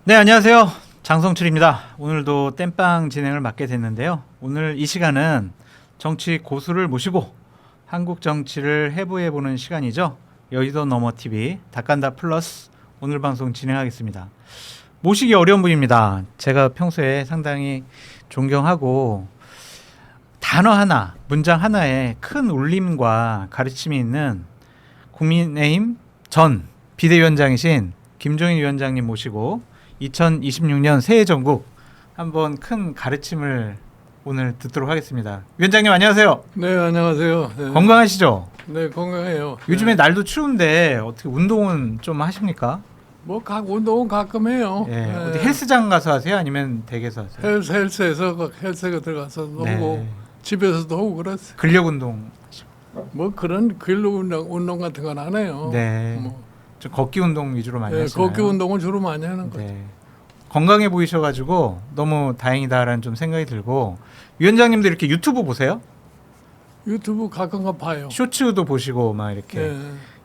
네, 안녕하세요. 장성철입니다. 오늘도 땜빵 진행을 맡게 됐는데요. 오늘 이 시간은 정치 고수를 모시고 한국 정치를 해부해보는 시간이죠. 여의도 너머 TV 닭간다 플러스 오늘 방송 진행하겠습니다. 모시기 어려운 분입니다. 제가 평소에 상당히 존경하고 단어 하나, 문장 하나에 큰 울림과 가르침이 있는 국민의힘 전 비대위원장이신 김종인 위원장님 모시고 2026년 새해 전국 한번 큰 가르침을 오늘 듣도록 하겠습니다. 위원장님 안녕하세요. 네, 안녕하세요. 네. 건강하시죠? 네, 건강해요. 요즘에 네. 날도 추운데 어떻게 운동은 좀 하십니까? 뭐 운동은 가끔 해요. 예, 네. 어디 헬스장 가서 하세요? 아니면 댁에서 하세요? 헬스에서 헬스가 들어가서 놀고 네. 집에서도 하고 그랬어요. 근력 운동. 뭐 그런 근력 운동 같은 건 안 해요. 네. 뭐, 좀 걷기 운동 위주로 많이 네, 하시나요? 걷기 운동은 주로 많이 하는 거죠. 네. 건강해 보이셔가지고 너무 다행이다라는 좀 생각이 들고 위원장님도 이렇게 유튜브 보세요? 유튜브 가끔 봐요. 쇼츠도 보시고 막 이렇게 네.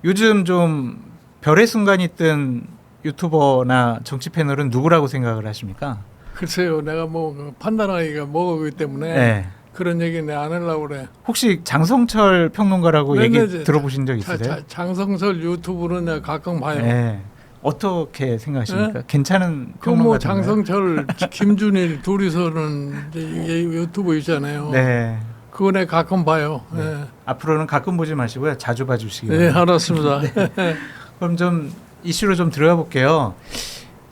요즘 좀 별의 순간이 뜬 유튜버나 정치 패널은 누구라고 생각을 하십니까? 글쎄요, 내가 뭐 판단하기가 뭐기 때문에 네. 그런 얘기 내 안 하려고 그래. 혹시 장성철 평론가라고 네, 얘기 네, 들어보신 적 있으세요? 장성철 유튜브는 내가 가끔 봐요. 네. 어떻게 생각하십니까? 괜찮은 그 뭐 평론가인가요? 장성철, 김준일 둘이서는 이제 이게 유튜브 있잖아요. 네. 그거 내가 가끔 봐요. 네. 네, 앞으로는 가끔 보지 마시고요. 자주 봐주시기 네, 바랍니다. 알았습니다. 그럼 좀 이슈로 좀 들어가 볼게요.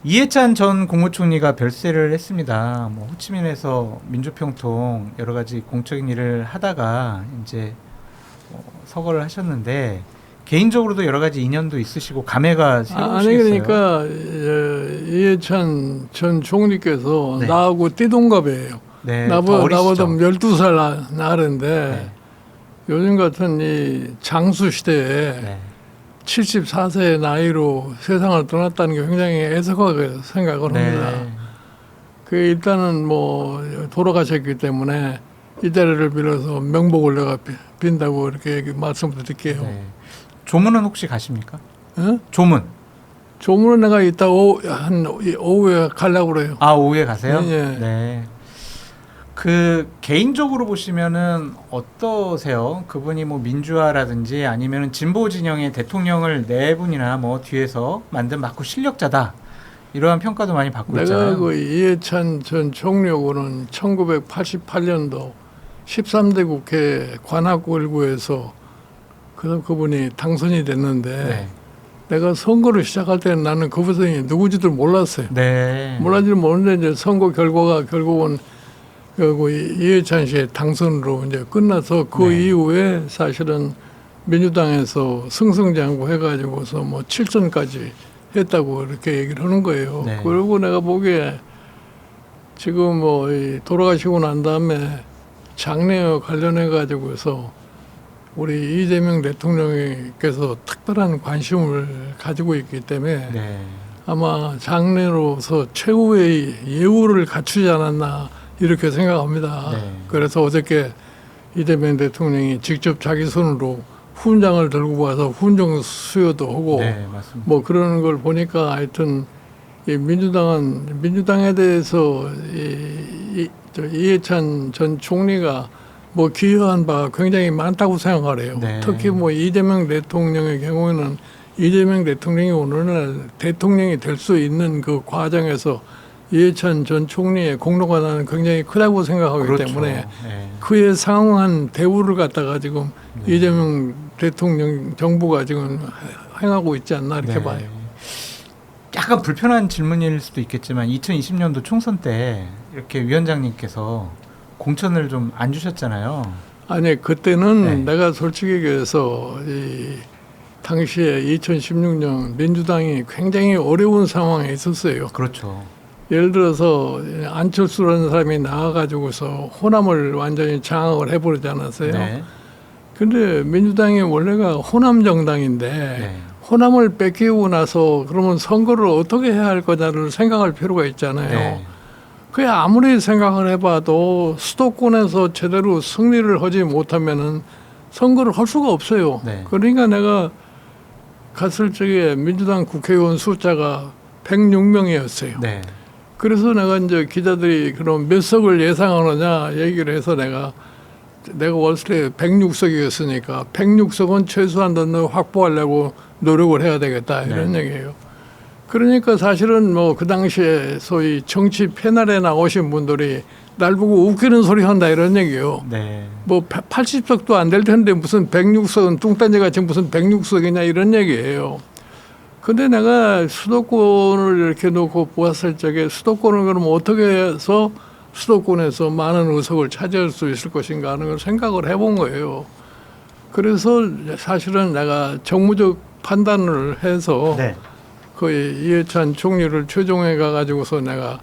이해찬 전 국무총리가 별세를 했습니다. 뭐 호치민에서 민주평통 여러 가지 공적인 일을 하다가 이제 서거를 하셨는데 개인적으로도 여러 가지 인연도 있으시고 감회가 아니 새로우시겠어요. 그러니까 이해찬 전 총리께서 네. 나하고 띠동갑이에요. 네, 더 나보다 어리시죠? 12살 나른데 네. 요즘 같은 이 장수 시대에 네. 74세의 나이로 세상을 떠났다는 게 굉장히 애석하게 생각을 합니다. 네. 그 일단은 뭐 돌아가셨기 때문에 이 자리를 빌어서 명복을 내가 빈다고 이렇게 말씀드릴게요. 네. 조문은 혹시 가십니까? 어? 조문. 조문은 내가 이따 한 오후에 가려고 그래요. 아, 오후에 가세요? 네. 네. 그 개인적으로 보시면은 어떠세요? 그분이 뭐 민주화라든지 아니면은 진보 진영의 대통령을 네 분이나 뭐 뒤에서 만든 맞고 실력자다. 이러한 평가도 많이 받고 내가 있잖아요. 그 이해찬 전 총리하고는 1988년도 13대 국회 관악구에서 그분이 당선이 됐는데 네. 내가 선거를 시작할 때는 나는 그분이 누구지도 몰랐어요. 네. 몰라지도 모르는데 이제 선거 결과가 결국은 그 이해찬 씨의 당선으로 이제 끝나서 그 네. 이후에 사실은 민주당에서 승승장구 해가지고서 뭐 7선까지 했다고 이렇게 얘기를 하는 거예요. 네. 그리고 내가 보기에 지금 뭐 돌아가시고 난 다음에 장례와 관련해 가지고서 우리 이재명 대통령께서 특별한 관심을 가지고 있기 때문에 네. 아마 장례로서 최후의 예우를 갖추지 않았나 이렇게 생각합니다. 네. 그래서 어저께 이재명 대통령이 직접 자기 손으로 훈장을 들고 와서 훈장 수여도 하고 네, 맞습니다. 뭐 그러는 걸 보니까 하여튼 이 민주당에 대해서 이해찬 전 총리가 뭐 기여한 바가 굉장히 많다고 생각을 해요. 네. 특히 뭐 이재명 대통령의 경우에는 이재명 대통령이 오늘날 대통령이 될 수 있는 그 과정에서 이해찬 전 총리의 공로가 나는 굉장히 크다고 생각하기 그렇죠. 때문에 네. 그에 상응한 대우를 갖다가 지금 네. 이재명 대통령 정부가 지금 행하고 있지 않나 이렇게 네. 봐요. 약간 불편한 질문일 수도 있겠지만 2020년도 총선 때 이렇게 위원장님께서 공천을 좀 안 주셨잖아요. 아니 그때는 네. 내가 솔직히 얘기해서 이 당시에 2016년 민주당이 굉장히 어려운 상황에 있었어요. 그렇죠. 예를 들어서 안철수라는 사람이 나와가지고서 호남을 완전히 장악을 해버리지 않았어요. 네. 근데 민주당이 원래가 호남 정당인데 네. 호남을 뺏기고 나서 그러면 선거를 어떻게 해야 할 거냐를 생각할 필요가 있잖아요. 네. 그게 아무리 생각을 해봐도 수도권에서 제대로 승리를 하지 못하면은 선거를 할 수가 없어요. 네. 그러니까 내가 갔을 적에 민주당 국회의원 숫자가 106명이었어요. 네. 그래서 내가 이제 기자들이 그럼 몇 석을 예상하느냐 얘기를 해서 내가 월스트레이트 106석이었으니까 106석은 최소한 넣는 확보하려고 노력을 해야 되겠다 이런 네. 얘기예요. 그러니까 사실은 뭐 그 당시에 소위 정치 패널에 나오신 분들이 날 보고 웃기는 소리 한다 이런 얘기예요. 네. 뭐 80석도 안 될 텐데 무슨 106석은 뚱딴지 같이 무슨 106석이냐 이런 얘기예요. 근데 내가 수도권을 이렇게 놓고 보았을 적에 수도권을 그럼 어떻게 해서 수도권에서 많은 의석을 차지할 수 있을 것인가 하는 걸 생각을 해본 거예요. 그래서 사실은 내가 정무적 판단을 해서 네. 거의 이해찬 총리를 최종해 가가지고서 내가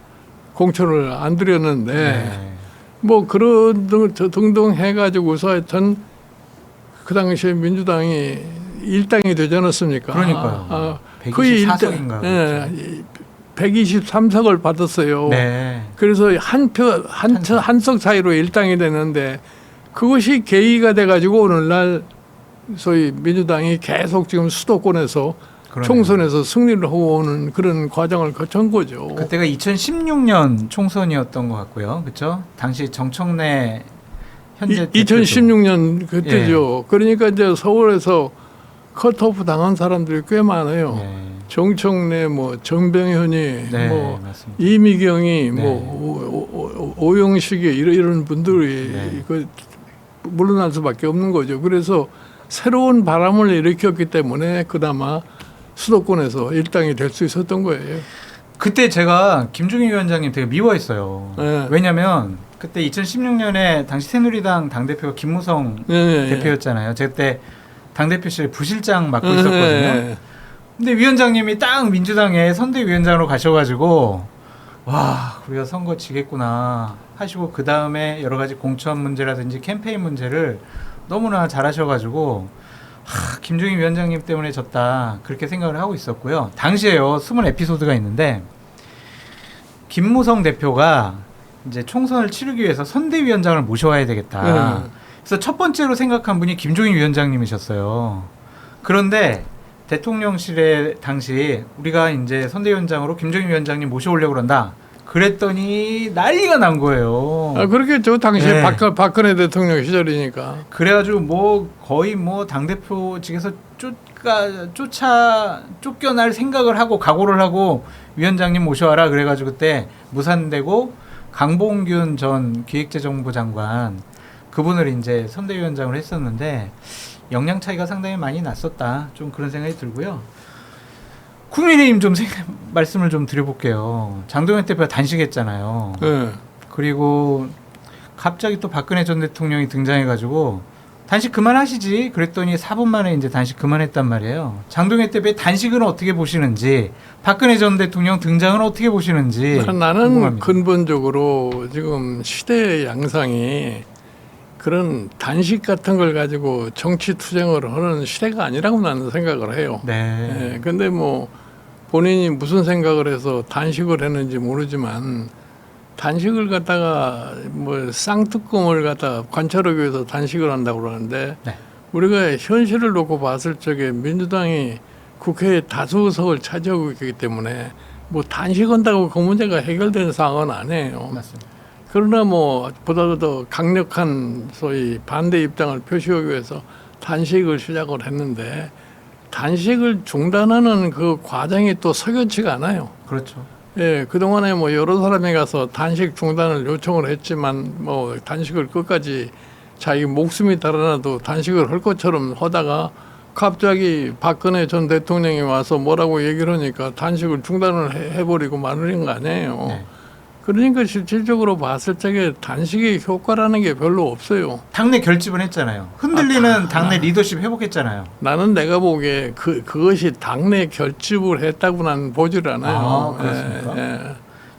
공천을 안 드렸는데 네. 뭐 그런 등등 해가지고서 하여튼 그 당시에 민주당이 일당이 되지 않았습니까? 그러니까요. 거의 124석인가. 예, 123석을 받았어요. 네. 그래서 한 석 차이로 일당이 됐는데 그것이 계기가 돼가지고 오늘날 소위 민주당이 계속 지금 수도권에서 그러네요. 총선에서 승리를 하고 오는 그런 과정을 거친 거죠. 그때가 2016년 총선이었던 것 같고요. 그렇죠? 당시 정청래 현재 2016년 그때죠. 그러니까 이제 서울에서 컷오프 당한 사람들이 꽤 많아요. 네. 정청래, 뭐 정병현이, 네, 뭐 맞습니다. 이미경이, 네. 뭐 오영식이 이런 분들이 네. 그 물러날 수밖에 없는 거죠. 그래서 새로운 바람을 일으켰기 때문에 그나마 수도권에서 일당이 될 수 있었던 거예요. 그때 제가 김종인 위원장님 되게 미워했어요. 네. 왜냐하면 그때 2016년에 당시 새누리당 당대표가 김무성 네. 대표였잖아요. 제가 그때 당대표실 부실장 맡고 있었거든요. 네. 근데 위원장님이 딱 민주당의 선대위원장으로 가셔가지고 와 우리가 선거 지겠구나 하시고 그 다음에 여러 가지 공천 문제라든지 캠페인 문제를 너무나 잘하셔가지고 김종인 위원장님 때문에 졌다 그렇게 생각을 하고 있었고요. 당시에요 숨은 에피소드가 있는데 김무성 대표가 이제 총선을 치르기 위해서 선대위원장을 모셔와야 되겠다. 그래서 첫 번째로 생각한 분이 김종인 위원장님이셨어요. 그런데 대통령실에 당시 우리가 이제 선대위원장으로 김종인 위원장님 모셔오려고 그런다. 그랬더니 난리가 난 거예요. 그렇겠죠. 당시에 네. 박근혜 대통령 시절이니까. 그래가지고 뭐 거의 뭐 당대표 측에서 쫓겨날 생각을 하고 각오를 하고 위원장님 모셔와라 그래가지고 그때 무산되고 강봉균 전 기획재정부 장관 그분을 이제 선대위원장을 했었는데 역량 차이가 상당히 많이 났었다. 좀 그런 생각이 들고요. 국민의힘 좀 말씀을 좀 드려볼게요. 장동현 대표가 단식했잖아요. 네. 그리고 갑자기 또 박근혜 전 대통령이 등장해가지고 단식 그만하시지 그랬더니 4분 만에 이제 단식 그만했단 말이에요. 장동현 대표의 단식은 어떻게 보시는지 박근혜 전 대통령 등장은 어떻게 보시는지 나는 궁금합니다. 근본적으로 지금 시대의 양상이 그런 단식 같은 걸 가지고 정치 투쟁을 하는 시대가 아니라고 나는 생각을 해요. 네. 예, 근데 뭐 본인이 무슨 생각을 해서 단식을 했는지 모르지만 단식을 갖다가 뭐 쌍뚜껑을 갖다가 관찰하기 위해서 단식을 한다고 그러는데 네. 우리가 현실을 놓고 봤을 적에 민주당이 국회에 다수 의석을 차지하고 있기 때문에 뭐 단식한다고 그 문제가 해결되는 상황은 아니에요. 맞습니다. 그러나 뭐 보다 더 강력한 소위 반대 입장을 표시하기 위해서 단식을 시작을 했는데 단식을 중단하는 그 과정이 또 석연치가 않아요. 그렇죠. 예, 그동안에 뭐 여러 사람이 가서 단식 중단을 요청을 했지만 뭐 단식을 끝까지 자기 목숨이 달아나도 단식을 할 것처럼 하다가 갑자기 박근혜 전 대통령이 와서 뭐라고 얘기를 하니까 단식을 중단을 해버리고 말하는 거 아니에요. 네. 그러니까 실질적으로 봤을 적에 단식의 효과라는 게 별로 없어요. 당내 결집은 했잖아요. 흔들리는 당내 리더십 회복했잖아요. 나는 내가 보기에 그것이 당내 결집을 했다고 난 보질 않아요. 아, 그렇습니까? 예.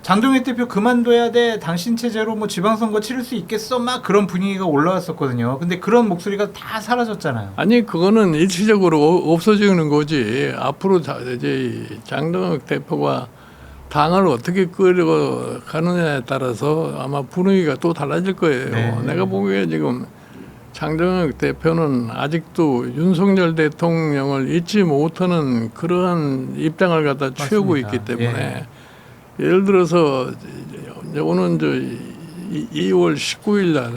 장동현 대표 그만둬야 돼. 당신 체제로 뭐 지방선거 치를 수 있겠어? 막 그런 분위기가 올라왔었거든요. 근데 그런 목소리가 다 사라졌잖아요. 아니 그거는 일시적으로 없어지는 거지. 앞으로 이제 장동현 대표가 당을 어떻게 끌어가느냐에 따라서 아마 분위기가 또 달라질 거예요. 네. 내가 보기에 지금 장동혁 대표는 아직도 윤석열 대통령을 잊지 못하는 그러한 입장을 갖다 취하고 맞습니다. 있기 때문에 예를 들어서 이제 오는 2월 19일 날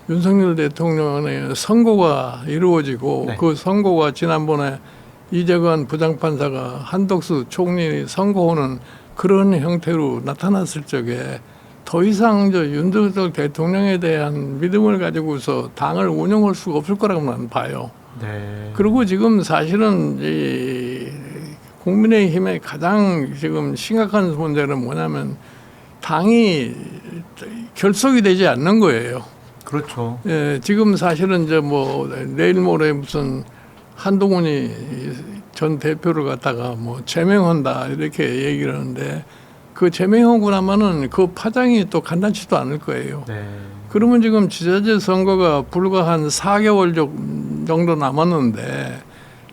윤석열 대통령의 선고가 이루어지고 네. 그 선고가 지난번에 이재관 부장판사가 한덕수 총리 선고하는 그런 형태로 나타났을 적에 더 이상 윤석열 대통령에 대한 믿음을 가지고서 당을 운영할 수가 없을 거라고 나는 봐요. 네. 그리고 지금 사실은 이 국민의힘의 가장 지금 심각한 문제는 뭐냐면 당이 결속이 되지 않는 거예요. 그렇죠. 예, 지금 사실은 이제 뭐 내일 모레 무슨 한동훈이 전 대표를 갖다가 뭐 제명한다 이렇게 얘기를 하는데 그 제명하고 나면은 그 파장이 또 간단치도 않을 거예요. 네. 그러면 지금 지자체 선거가 불과 한 4개월 정도 남았는데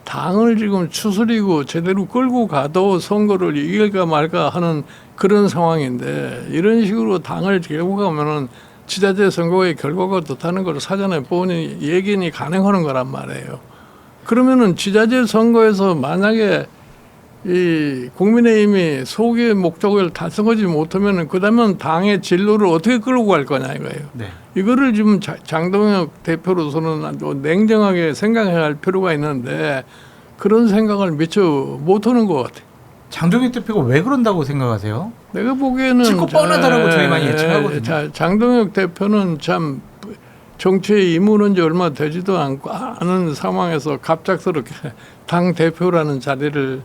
당을 지금 추스리고 제대로 끌고 가도 선거를 이길까 말까 하는 그런 상황인데 이런 식으로 당을 끌고 가면은 지자체 선거의 결과가 어떻다는 걸 사전에 뻔히 예견이 가능하는 거란 말이에요. 그러면은 지자체 선거에서 만약에 이 국민의힘이 소기의 목적을 달성하지 못하면은 그다음엔 당의 진로를 어떻게 끌고 갈 거냐 이거예요. 네. 이거를 지금 장동혁 대표로서는 아주 냉정하게 생각해야 할 필요가 있는데 그런 생각을 미처 못하는 것 같아요. 장동혁 대표가 왜 그런다고 생각하세요? 내가 보기에는 찍고 뻔하다라고 저희 많이 예측하거든요. 장동혁 대표는 참 정치에 입문한 지 얼마 되지도 않은 상황에서 갑작스럽게 당 대표라는 자리를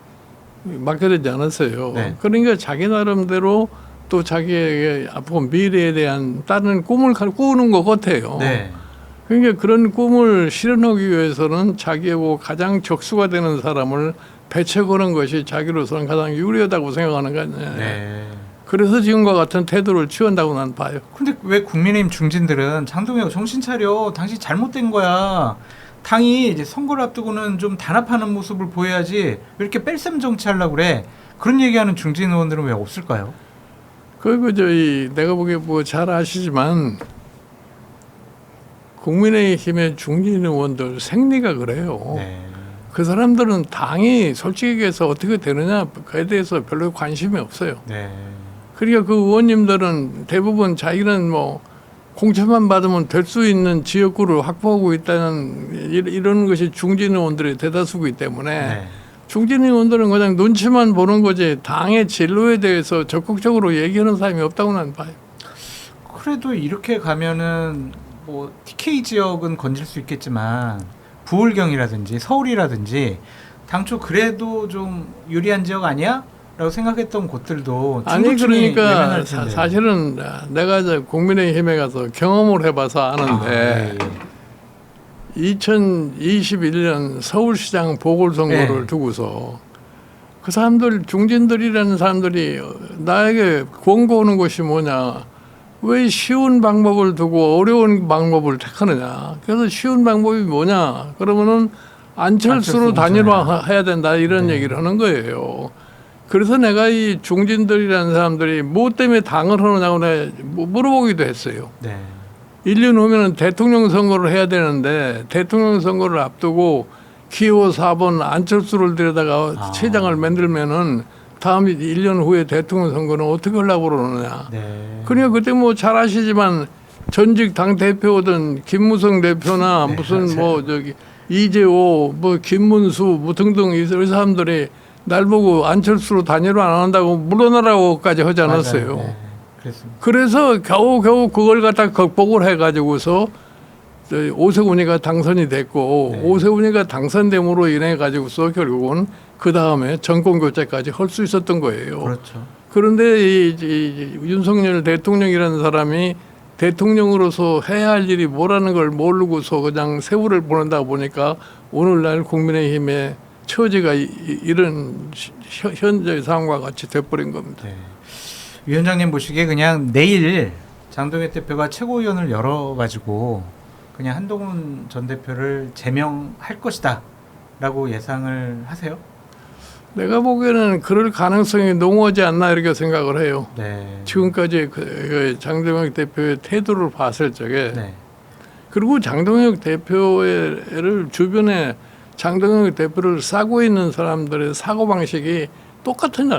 맡게 되지 않았어요. 네. 그러니까 자기 나름대로 또 자기의 앞으로 미래에 대한 다른 꿈을 꾸는 것 같아요. 네. 그러니까 그런 꿈을 실현하기 위해서는 자기하고 가장 적수가 되는 사람을 배척하는 것이 자기로서는 가장 유리하다고 생각하는 거예요. 네. 그래서 지금과 같은 태도를 취한다고 난 봐요. 근데 왜 국민의힘 중진들은 장동혁 정신 차려, 당신 잘못된 거야. 당이 이제 선거를 앞두고는 좀 단합하는 모습을 보여야지 왜 이렇게 뺄셈 정치하려고 그래. 그런 얘기하는 중진 의원들은 왜 없을까요? 그리고 내가 보기에 뭐 잘 아시지만 국민의힘의 중진 의원들 생리가 그래요. 네. 그 사람들은 당이 솔직히 얘기해서 어떻게 되느냐에 대해서 별로 관심이 없어요. 네. 그러니까 그 의원님들은 대부분 자기는 뭐 공천만 받으면 될 수 있는 지역구를 확보하고 있다는 이런 것이 중진 의원들의 대다수이기 때문에 네. 중진 의원들은 그냥 눈치만 보는 거지 당의 진로에 대해서 적극적으로 얘기하는 사람이 없다고 나는 봐요. 그래도 이렇게 가면은 뭐 TK 지역은 건질 수 있겠지만 부울경이라든지 서울이라든지 당초 그래도 좀 유리한 지역 아니야? 라고 생각했던 곳들도 아니 그러니까 예민할 텐데. 사실은 내가 이제 국민의힘에 가서 경험을 해봐서 아는데 예. 2021년 서울시장 보궐선거를 네. 두고서 그 사람들 중진들이라는 사람들이 나에게 권고하는 것이 뭐냐, 왜 쉬운 방법을 두고 어려운 방법을 택하느냐. 그래서 쉬운 방법이 뭐냐 그러면은 안철수로 단일화해야 된다 이런 네. 얘기를 하는 거예요. 그래서 내가 이 중진들이라는 사람들이 뭐 때문에 당을 하느냐고 내가 물어보기도 했어요. 네. 1년 후면은 대통령 선거를 해야 되는데 대통령 선거를 앞두고 기호 4번 안철수를 데려다가 체장을 만들면은 다음 1년 후에 대통령 선거는 어떻게 하려고 그러느냐. 네. 그러니까 그때 뭐 잘 아시지만 전직 당 대표든 김무성 대표나 네, 무슨 맞아요. 뭐 저기 이재호 뭐 김문수 뭐 등등 이 사람들이 날 보고 안철수로 단일화 안 한다고 물러나라고까지 하지 않았어요. 맞아요. 네. 그랬습니다. 그래서 겨우 그걸 갖다 극복을 해가지고서 오세훈이가 당선이 됐고 네. 오세훈이가 당선됨으로 인해 가지고서 결국은 그 다음에 정권 교체까지 할 수 있었던 거예요. 그렇죠. 그런데 이 윤석열 대통령이라는 사람이 대통령으로서 해야 할 일이 뭐라는 걸 모르고서 그냥 세월을 보낸다 보니까 오늘날 국민의힘의 처지가 이런 현재 상황과 같이 돼버린 겁니다. 네. 위원장님 보시기에 그냥 내일 장동혁 대표가 최고위원을 열어가지고 그냥 한동훈 전 대표를 제명할 것이다 라고 예상을 하세요? 내가 보기에는 그럴 가능성이 농후하지 않나 이렇게 생각을 해요. 네. 지금까지 그 장동혁 대표의 태도를 봤을 적에 네. 그리고 장동혁 대표를 주변에 장동혁 대표를 싸고 있는 사람들의 사고 방식이 똑같은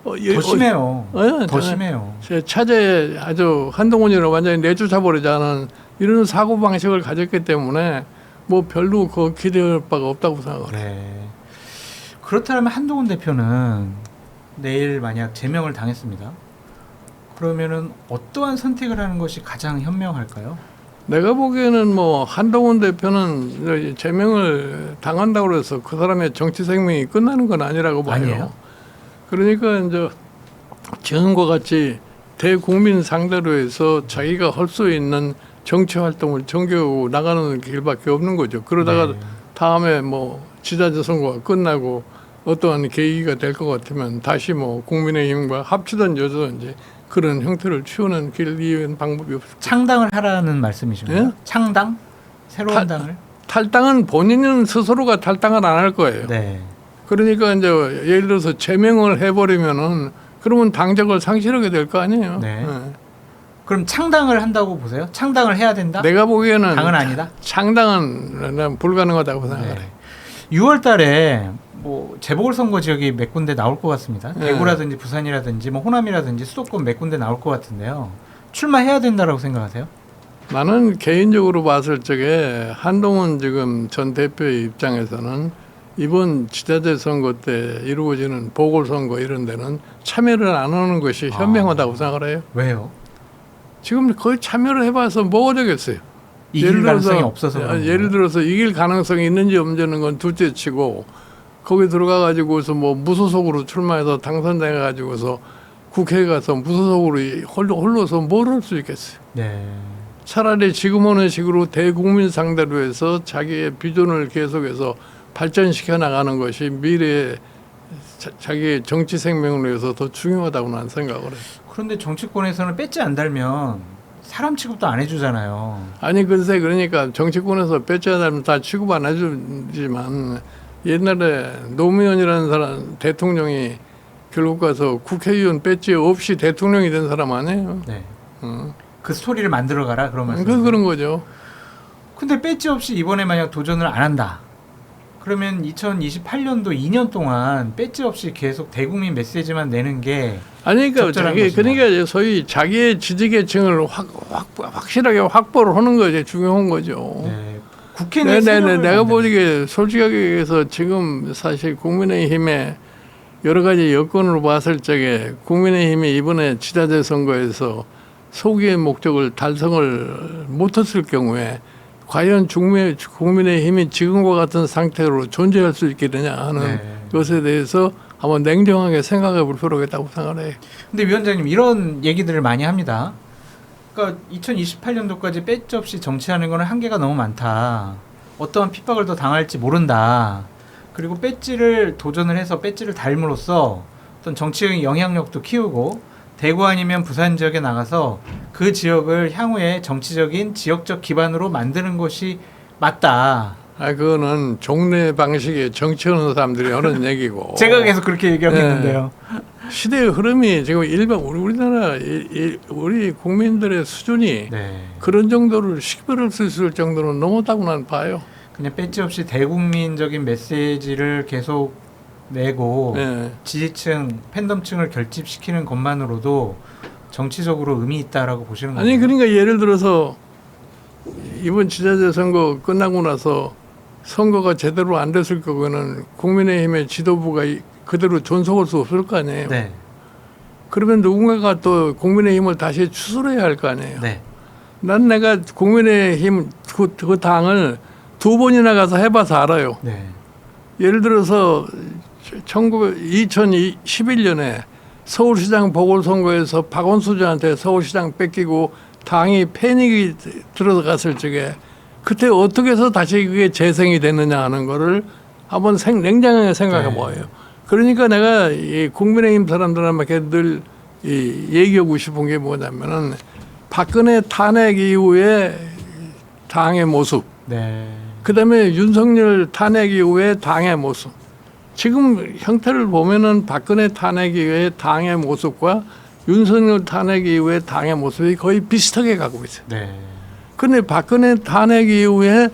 더 심해요. 더 심해요. 제 차제에 아주 한동훈이를 완전히 내쫓아버리자는 이런 사고 방식을 가졌기 때문에 뭐 별로 그 기대할 바가 없다고 생각을 해요. 네. 그렇다면 한동훈 대표는 내일 만약 제명을 당했습니다. 그러면은 어떠한 선택을 하는 것이 가장 현명할까요? 내가 보기에는 뭐 한동훈 대표는 제명을 당한다고 해서 그 사람의 정치 생명이 끝나는 건 아니라고 봐요. 아니에요? 그러니까 이제 지금과 같이 대국민 상대로 해서 자기가 할 수 있는 정치 활동을 전개하고 나가는 길밖에 없는 거죠. 그러다가 네. 다음에 뭐 지자체 선거가 끝나고 어떠한 계기가 될 것 같으면 다시 뭐 국민의힘과 합치든지 어쩌든지 그런 형태를 취하는 길 이외엔 방법이 없습니다. 창당을 하라는 말씀이신가요? 예? 창당? 새로운 당을? 탈당은 본인은 스스로가 탈당을 안 할 거예요. 네. 그러니까 이제 예를 들어서 제명을 해버리면은 그러면 당적을 상실하게 될 거 아니에요. 네. 그럼 창당을 한다고 보세요? 창당을 해야 된다? 내가 보기에는 당은 아니다? 창당은 난 불가능하다고 생각해. 네. 6월 달에 뭐 재보궐선거 지역이 몇 군데 나올 것 같습니다. 네. 대구라든지 부산이라든지 뭐 호남이라든지 수도권 몇 군데 나올 것 같은데요. 출마해야 된다라고 생각하세요? 나는 개인적으로 봤을 적에 한동훈 지금 전 대표의 입장에서는 이번 지자체 선거 때 이루어지는 보궐선거 이런 데는 참여를 안 하는 것이 현명하다고 생각을 해요. 왜요? 지금 거의 참여를 해봐서 뭐가 되겠어요. 이길 가능성이 없어서 그런 거예요? 예를 들어서 이길 가능성이 있는지 없는지는 건 둘째치고 거기 들어가 가지고서 뭐 무소속으로 출마해서 당선돼 가지고서 국회에 가서 무소속으로 홀로서 뭘 할 수 있겠어요. 네. 차라리 지금 하는 식으로 대국민 상대로 해서 자기의 비전을 계속해서 발전시켜 나가는 것이 미래의 자기의 정치 생명을 위해서 더 중요하다고 나는 생각을 해요. 그런데 정치권에서는 배지 안 달면 사람 취급도 안 해주잖아요. 아니 글쎄 그러니까 정치권에서 배째하면 다 취급 안 해주지만 옛날에 노무현이라는 사람 대통령이 결국 가서 국회의원 배지 없이 대통령이 된 사람 아니에요. 네. 그 스토리를 만들어 가라 그런 말씀. 그런 거죠. 근데 배지 없이 이번에 만약 도전을 안 한다. 그러면 2028년도 2년 동안 배지 없이 계속 대국민 메시지만 내는 게 아니 그러니까 적절한 것이다. 그러니까 소위 자기의 지지계층을 확실하게 확보를 하는 것이 중요한 거죠. 네. 국회 내 세력을 내가 만드는- 보기에 솔직하게 얘기해서 지금 사실 국민의힘의 여러 가지 여건으로 봤을 적에 국민의힘이 이번에 지자체 선거에서 소기의 목적을 달성을 못했을 경우에 과연 국민의힘이 지금과 같은 상태로 존재할 수 있겠느냐 하는 네. 것에 대해서 한번 냉정하게 생각해 볼 필요가 있다고 생각해요. 근데 위원장님 이런 얘기들을 많이 합니다. 그러니까 2028년도까지 배지 없이 정치하는 거는 한계가 너무 많다. 어떠한 핍박을 더 당할지 모른다. 그리고 배지를 도전을 해서 배지를 달므로써 어떤 정치적인 영향력도 키우고 대구 아니면 부산 지역에 나가서 그 지역을 향후에 정치적인 지역적 기반으로 만드는 것이 맞다. 그거는 종래 방식의 정치하는 사람들이 하는 얘기고. 제가 계속 그렇게 얘기하고 네. 있는데요. 시대의 흐름이 지금 일반 우리나라 우리 국민들의 수준이 네. 그런 정도를 식별할 수 있을 정도는 넘었다고 난 봐요. 그냥 배지 없이 대국민적인 메시지를 계속 내고 네. 지지층, 팬덤층을 결집시키는 것만으로도 정치적으로 의미 있다라고 보시는 거예요? 아니 그러니까 예를 들어서 이번 지자체 선거 끝나고 나서 선거가 제대로 안 됐을 경우에는 국민의힘의 지도부가 그대로 존속할 수 없을 거 아니에요. 네. 그러면 누군가가 또 국민의힘을 다시 추스려야 할 거 아니에요. 네. 난 내가 국민의힘 그 당을 2번이나 가서 해봐서 알아요. 네. 예를 들어서 2011년에 서울시장 보궐선거에서 박원순한테 서울시장 뺏기고 당이 패닉이 들어갔을 적에 그때 어떻게 해서 다시 그게 재생이 됐느냐 하는 거를 한번 냉정하게 생각해 봐요. 그러니까 내가 이 국민의힘 사람들한테 늘 얘기하고 싶은 게 뭐냐면은 박근혜 탄핵 이후에 당의 모습, 네. 그다음에 윤석열 탄핵 이후에 당의 모습. 지금 형태를 보면은 박근혜 탄핵 이후에 당의 모습과 윤석열 탄핵 이후에 당의 모습이 거의 비슷하게 가고 있어요. 네. 근데 박근혜 탄핵 이후에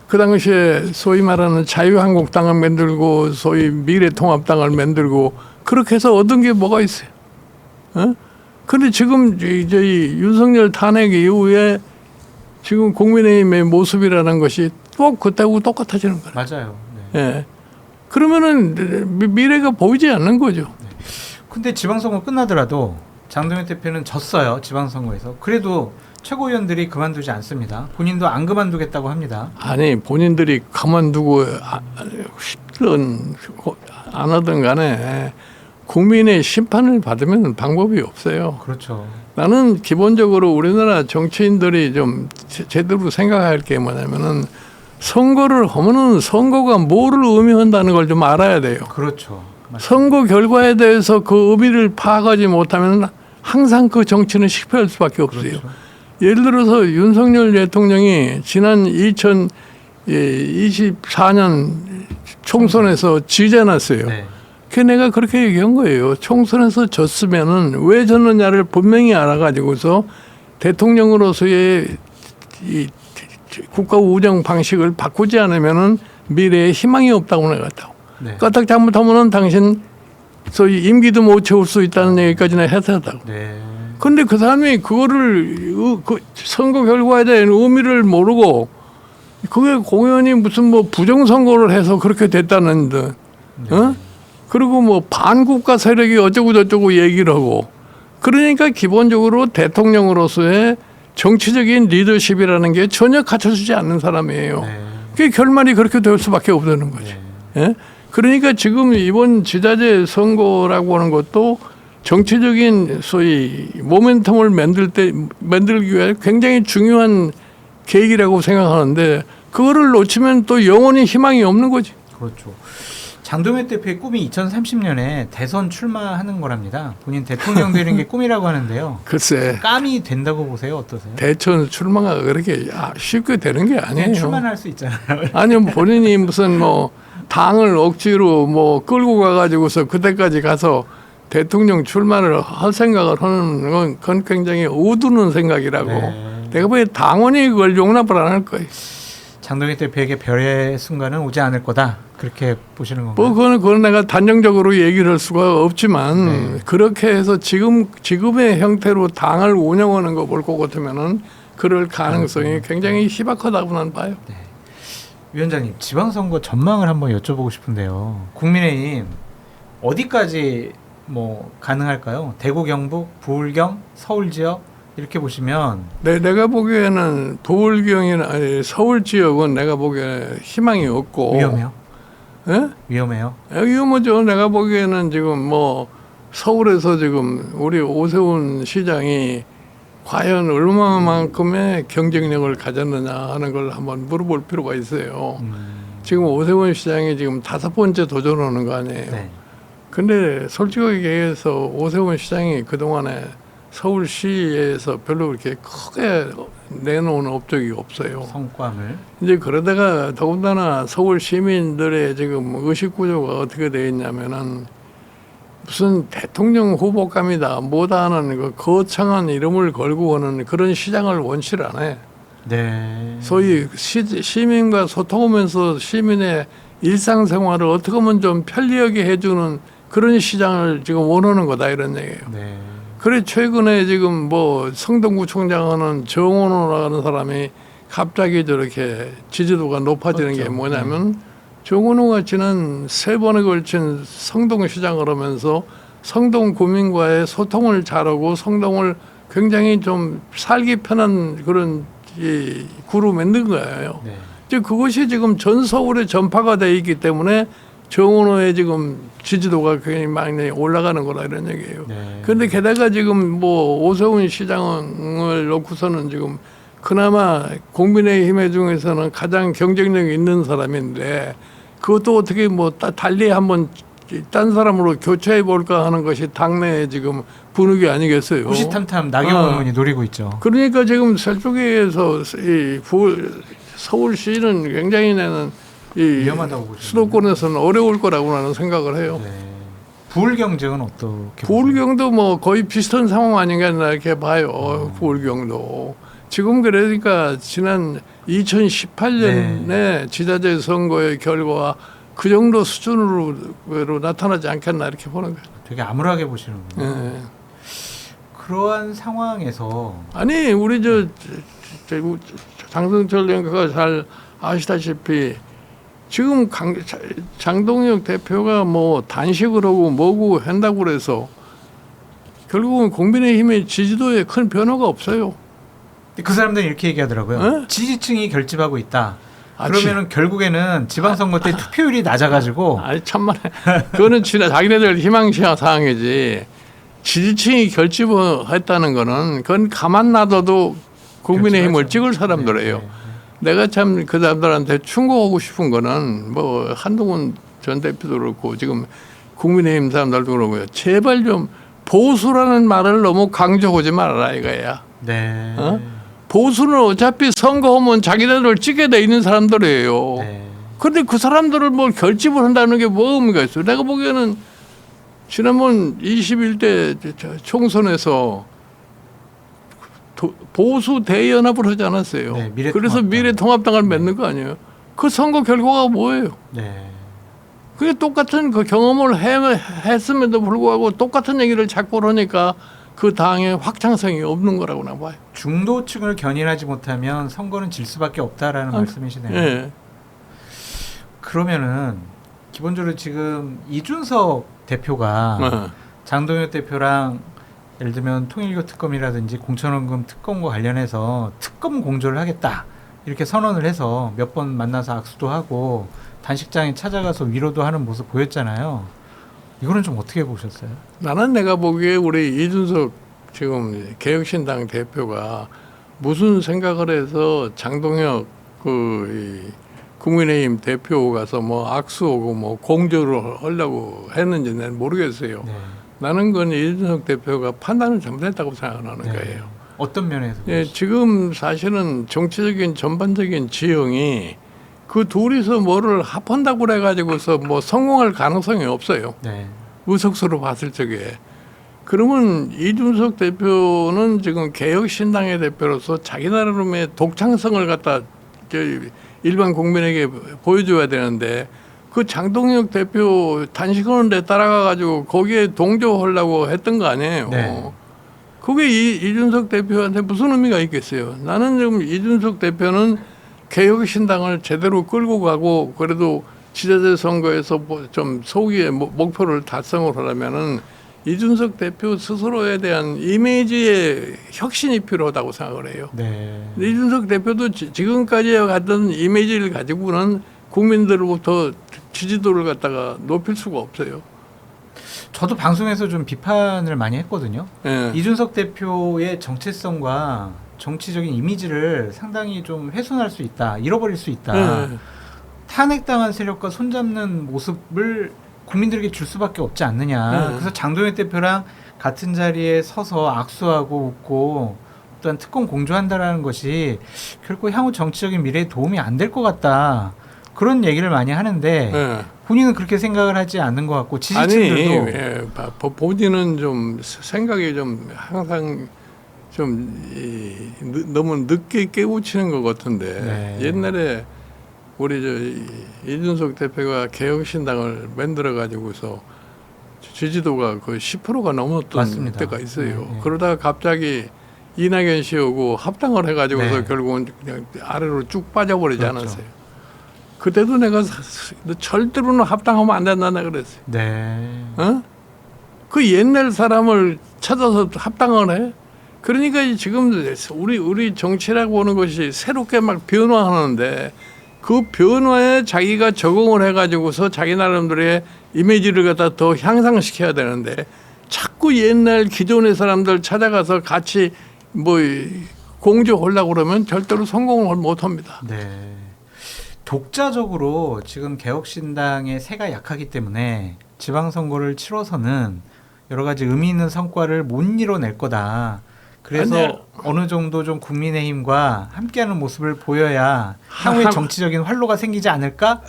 그 당시에 소위 말하는 자유한국당을 만들고 소위 미래통합당을 만들고 그렇게 해서 얻은 게 뭐가 있어요? 어? 근데 지금 이제 이 윤석열 탄핵 이후에 지금 국민의힘의 모습이라는 것이 또 그때하고 똑같아지는 거예요. 맞아요. 네. 예. 그러면은 미래가 보이지 않는 거죠. 근데 지방선거 끝나더라도 장동현 대표는 졌어요. 지방선거에서. 그래도 최고위원들이 그만두지 않습니다. 본인도 안 그만두겠다고 합니다. 아니 본인들이 가만두고 싶든 안 하든 간에 국민의 심판을 받으면 방법이 없어요. 그렇죠. 나는 기본적으로 우리나라 정치인들이 좀 제대로 생각할 게 뭐냐면은 선거를 하면은 선거가 뭐를 의미한다는 걸 좀 알아야 돼요. 그렇죠. 맞습니다. 선거 결과에 대해서 그 의미를 파악하지 못하면 항상 그 정치는 실패할 수밖에 없어요. 그렇죠. 예를 들어서 윤석열 대통령이 지난 2024년 총선에서 지잖았어요. 네. 그 내가 그렇게 얘기한 거예요. 총선에서 졌으면은 왜 졌느냐를 분명히 알아가지고서 대통령으로서의 이 국가 운영 방식을 바꾸지 않으면은 미래에 희망이 없다고 내갔다고. 네. 까딱 잘못하면은 당신 소위 임기도 못 채울 수 있다는 얘기까지는 했었다고. 네. 근데 그 사람이 그거를 그 선거 결과에 대한 의미를 모르고 그게 공연히 무슨 뭐 부정선거를 해서 그렇게 됐다는 듯. 어? 그리고 뭐 반국가 세력이 어쩌고 저쩌고 얘기를 하고 그러니까 기본적으로 대통령으로서의 정치적인 리더십이라는 게 전혀 갖춰지지 않는 사람이에요. 네. 그 결말이 그렇게 될 수밖에 없다는 거죠. 네. 예? 그러니까 지금 이번 지자체 선거라고 하는 것도 정치적인 소위 모멘텀을 만들기 위해 굉장히 중요한 계기라고 생각하는데 그거를 놓치면 또 영원히 희망이 없는 거지. 그렇죠. 장동현 대표의 꿈이 2030년에 대선 출마하는 거랍니다. 본인 대통령 되는 게 꿈이라고 하는데요. 글쎄 깜이 된다고 보세요? 어떠세요? 대천 출마가 그렇게 쉽게 되는 게 아니에요. 출마는 할 수 있잖아요. 아니면 본인이 무슨 뭐 당을 억지로 뭐 끌고 가가지고서 그때까지 가서 대통령 출마를 할 생각을 하는 건 그건 굉장히 우두는 생각이라고. 네. 내가 보기에 당원이 그걸 용납을 안 할 거예요. 장동현 대표에게 별의 순간은 오지 않을 거다. 그렇게 보시는 건가요? 뭐 그건 내가 단정적으로 얘기를 할 수가 없지만 네. 그렇게 해서 지금의 형태로 당을 운영하는 거 볼 것 같으면은 그럴 가능성이 굉장히 희박하다고 난 봐요. 네. 위원장님, 지방선거 전망을 한번 여쭤보고 싶은데요. 국민의힘 어디까지 뭐 가능할까요? 대구, 경북, 부울경, 서울 지역 이렇게 보시면 내가 보기에는 부울경이나 서울 지역은 내가 보기에 희망이 없고 위험해요. 예? 위험해요. 위험하죠. 내가 보기에는 지금 뭐 서울에서 지금 우리 오세훈 시장이 과연 얼마만큼의 경쟁력을 가졌느냐 하는 걸 한번 물어볼 필요가 있어요. 지금 오세훈 시장이 지금 5번째 도전하는 거 아니에요. 네. 근데 솔직하게 얘기해서 오세훈 시장이 그동안에 서울시에서 별로 그렇게 크게 내놓은 업적이 없어요. 성과물. 이제 그러다가 더군다나 서울 시민들의 지금 의식 구조가 어떻게 되어 있냐면은 무슨 대통령 후보감이다 뭐다 하는 그 거창한 이름을 걸고 하는 그런 시장을 원치 안 해. 네. 소위 시민과 소통하면서 시민의 일상생활을 어떻게 하면 좀 편리하게 해주는 그런 시장을 지금 원하는 거다 이런 얘기예요. 네. 그래 최근에 지금 뭐 성동구청장 하는 정원호라는 사람이 갑자기 저렇게 지지도가 높아지는 그렇죠. 게 뭐냐면 정원호가 지난 3번에 걸친 성동시장을 하면서 성동 구민과의 소통을 잘하고 성동을 굉장히 좀 살기 편한 그런 이 구로 만든 거예요. 네. 이제 그것이 지금 전 서울에 전파가 돼 있기 때문에 정원호의 지금 지지도가 굉장히 많이 올라가는 거라 이런 얘기예요. 네. 그런데 게다가 지금 뭐 오세훈 시장을 놓고서는 지금 그나마 국민의힘 중에서는 가장 경쟁력이 있는 사람인데 그것도 어떻게 뭐 달리 한번 딴 사람으로 교체해 볼까 하는 것이 당내에 지금 분위기 아니겠어요. 호시탐탐 나경원 의원이 노리고 있죠. 그러니까 지금 서쪽에서 이 서울시는 굉장히 나는 이 위험하다고 보시나요? 수도권에서는 어려울 거라고 나는 생각을 해요. 네. 부울경 지역은 어떻게? 부울경도 뭐 거의 비슷한 상황 아닌가 이렇게 봐요. 부울경도 지금 그러니까 지난 2018년에 네. 지자체 선거의 결과가 그 정도 수준으로 나타나지 않겠나 이렇게 보는 거예요. 되게 암울하게 보시는군요. 예. 그러한 상황에서 아니 우리 장성철 연구가 잘 아시다시피 지금 장동혁 대표가 뭐 단식을 하고 뭐고 한다고 그래서 결국은 국민의힘의 지지도에 큰 변화가 없어요. 그 사람들은 이렇게 얘기하더라고요. 에? 지지층이 결집하고 있다. 아, 그러면은 결국에는 지방선거 때 투표율이 낮아가지고 아니 참말해. 그거는 자기네들 희망시한 사항이지. 지지층이 결집했다는 거는 그건 가만 놔둬도 국민의힘을 결집하죠. 찍을 사람들이에요. 네, 네, 내가 참 그 사람들한테 충고하고 싶은 거는 뭐 한동훈 전 대표도 그렇고 지금 국민의힘 사람들도 그러고요. 제발 좀 보수라는 말을 너무 강조하지 말아라 이거야. 네. 어? 보수는 어차피 선거하면 자기네들 찍게 돼 있는 사람들이에요. 네. 그런데 그 사람들을 뭐 결집을 한다는 게 뭐 의미가 있어요? 내가 보기에는 지난번 21대 총선에서 보수 대연합을 하지 않았어요. 네, 미래통합당. 그래서 미래통합당을 맺는 거 아니에요? 그 선거 결과가 뭐예요? 네. 그게 똑같은 그 경험을 했음에도 불구하고 똑같은 얘기를 자꾸 그러니까 그 당의 확장성이 없는 거라고 나 봐요. 중도층을 견인하지 못하면 선거는 질 수밖에 없다라는 말씀이시네요. 예. 그러면은 기본적으로 지금 이준석 대표가 장동혁 대표랑 예를 들면 통일교 특검이라든지 공천원금 특검과 관련해서 특검 공조를 하겠다 이렇게 선언을 해서 몇 번 만나서 악수도 하고 단식장에 찾아가서 위로도 하는 모습 보였잖아요. 이거는 좀 어떻게 보셨어요? 나는 내가 보기에 우리 이준석 지금 개혁신당 대표가 무슨 생각을 해서 장동혁 이 국민의힘 대표 가서 뭐 악수하고 뭐 공조를 하려고 했는지 는 모르겠어요. 네. 나는 그건 이준석 대표가 판단을 잘못했다고 생각하는 네. 거예요. 어떤 면에서? 예, 지금 사실은 정치적인 전반적인 지형이 그 둘이서 뭐를 합한다고 그래가지고서 뭐 성공할 가능성이 없어요. 네. 의석수로 봤을 적에. 그러면 이준석 대표는 지금 개혁신당의 대표로서 자기 나름의 독창성을 갖다 일반 국민에게 보여줘야 되는데 그 장동혁 대표 단식하는 데 따라가 가지고 거기에 동조하려고 했던 거 아니에요. 네. 그게 이준석 대표한테 무슨 의미가 있겠어요. 나는 지금 이준석 대표는 개혁신당을 제대로 끌고 가고 그래도 지자체 선거에서 좀 소기의 목표를 달성을 하려면은 이준석 대표 스스로에 대한 이미지의 혁신이 필요하다고 생각을 해요. 네. 이준석 대표도 지금까지 갔던 이미지를 가지고는 국민들로부터 지지도를 갖다가 높일 수가 없어요. 저도 방송에서 좀 비판을 많이 했거든요. 예. 이준석 대표의 정체성과 정치적인 이미지를 상당히 좀 훼손할 수 있다, 잃어버릴 수 있다. 예. 탄핵당한 세력과 손잡는 모습을 국민들에게 줄 수밖에 없지 않느냐. 네. 그래서 장동혁 대표랑 같은 자리에 서서 악수하고 웃고 어떤 특검 공조한다라는 것이 결코 향후 정치적인 미래에 도움이 안 될 것 같다. 그런 얘기를 많이 하는데 예. 본인은 그렇게 생각을 하지 않는 것 같고 아니, 지지층들도 예, 본인은 좀 생각이 좀 항상 좀 너무 늦게 깨우치는 것 같은데 네. 옛날에 우리 이준석 대표가 개혁신당을 만들어 가지고서 지지도가 거의 10%가 넘었던 맞습니다. 때가 있어요. 네, 네. 그러다가 갑자기 이낙연 씨하고 합당을 해가지고서 네. 결국은 그냥 아래로 쭉 빠져버리지 그렇죠. 않았어요. 그때도 내가 절대로는 합당하면 안 된다 그랬어요. 네. 어? 그 옛날 사람을 찾아서 합당을 해? 그러니까 지금 우리 정치라고 하는 것이 새롭게 막 변화하는데 그 변화에 자기가 적응을 해가지고서 자기 나름대로의 이미지를 갖다 더 향상시켜야 되는데 자꾸 옛날 기존의 사람들 찾아가서 같이 뭐 공조하려고 그러면 절대로 성공을 못합니다. 네. 독자적으로 지금 개혁신당의 세가 약하기 때문에 지방선거를 치러서는 여러 가지 의미 있는 성과를 못 이뤄낼 거다. 그래서 아니요. 어느 정도 좀 국민의힘과 함께하는 모습을 보여야 향후에 정치적인 활로가 생기지 않을까?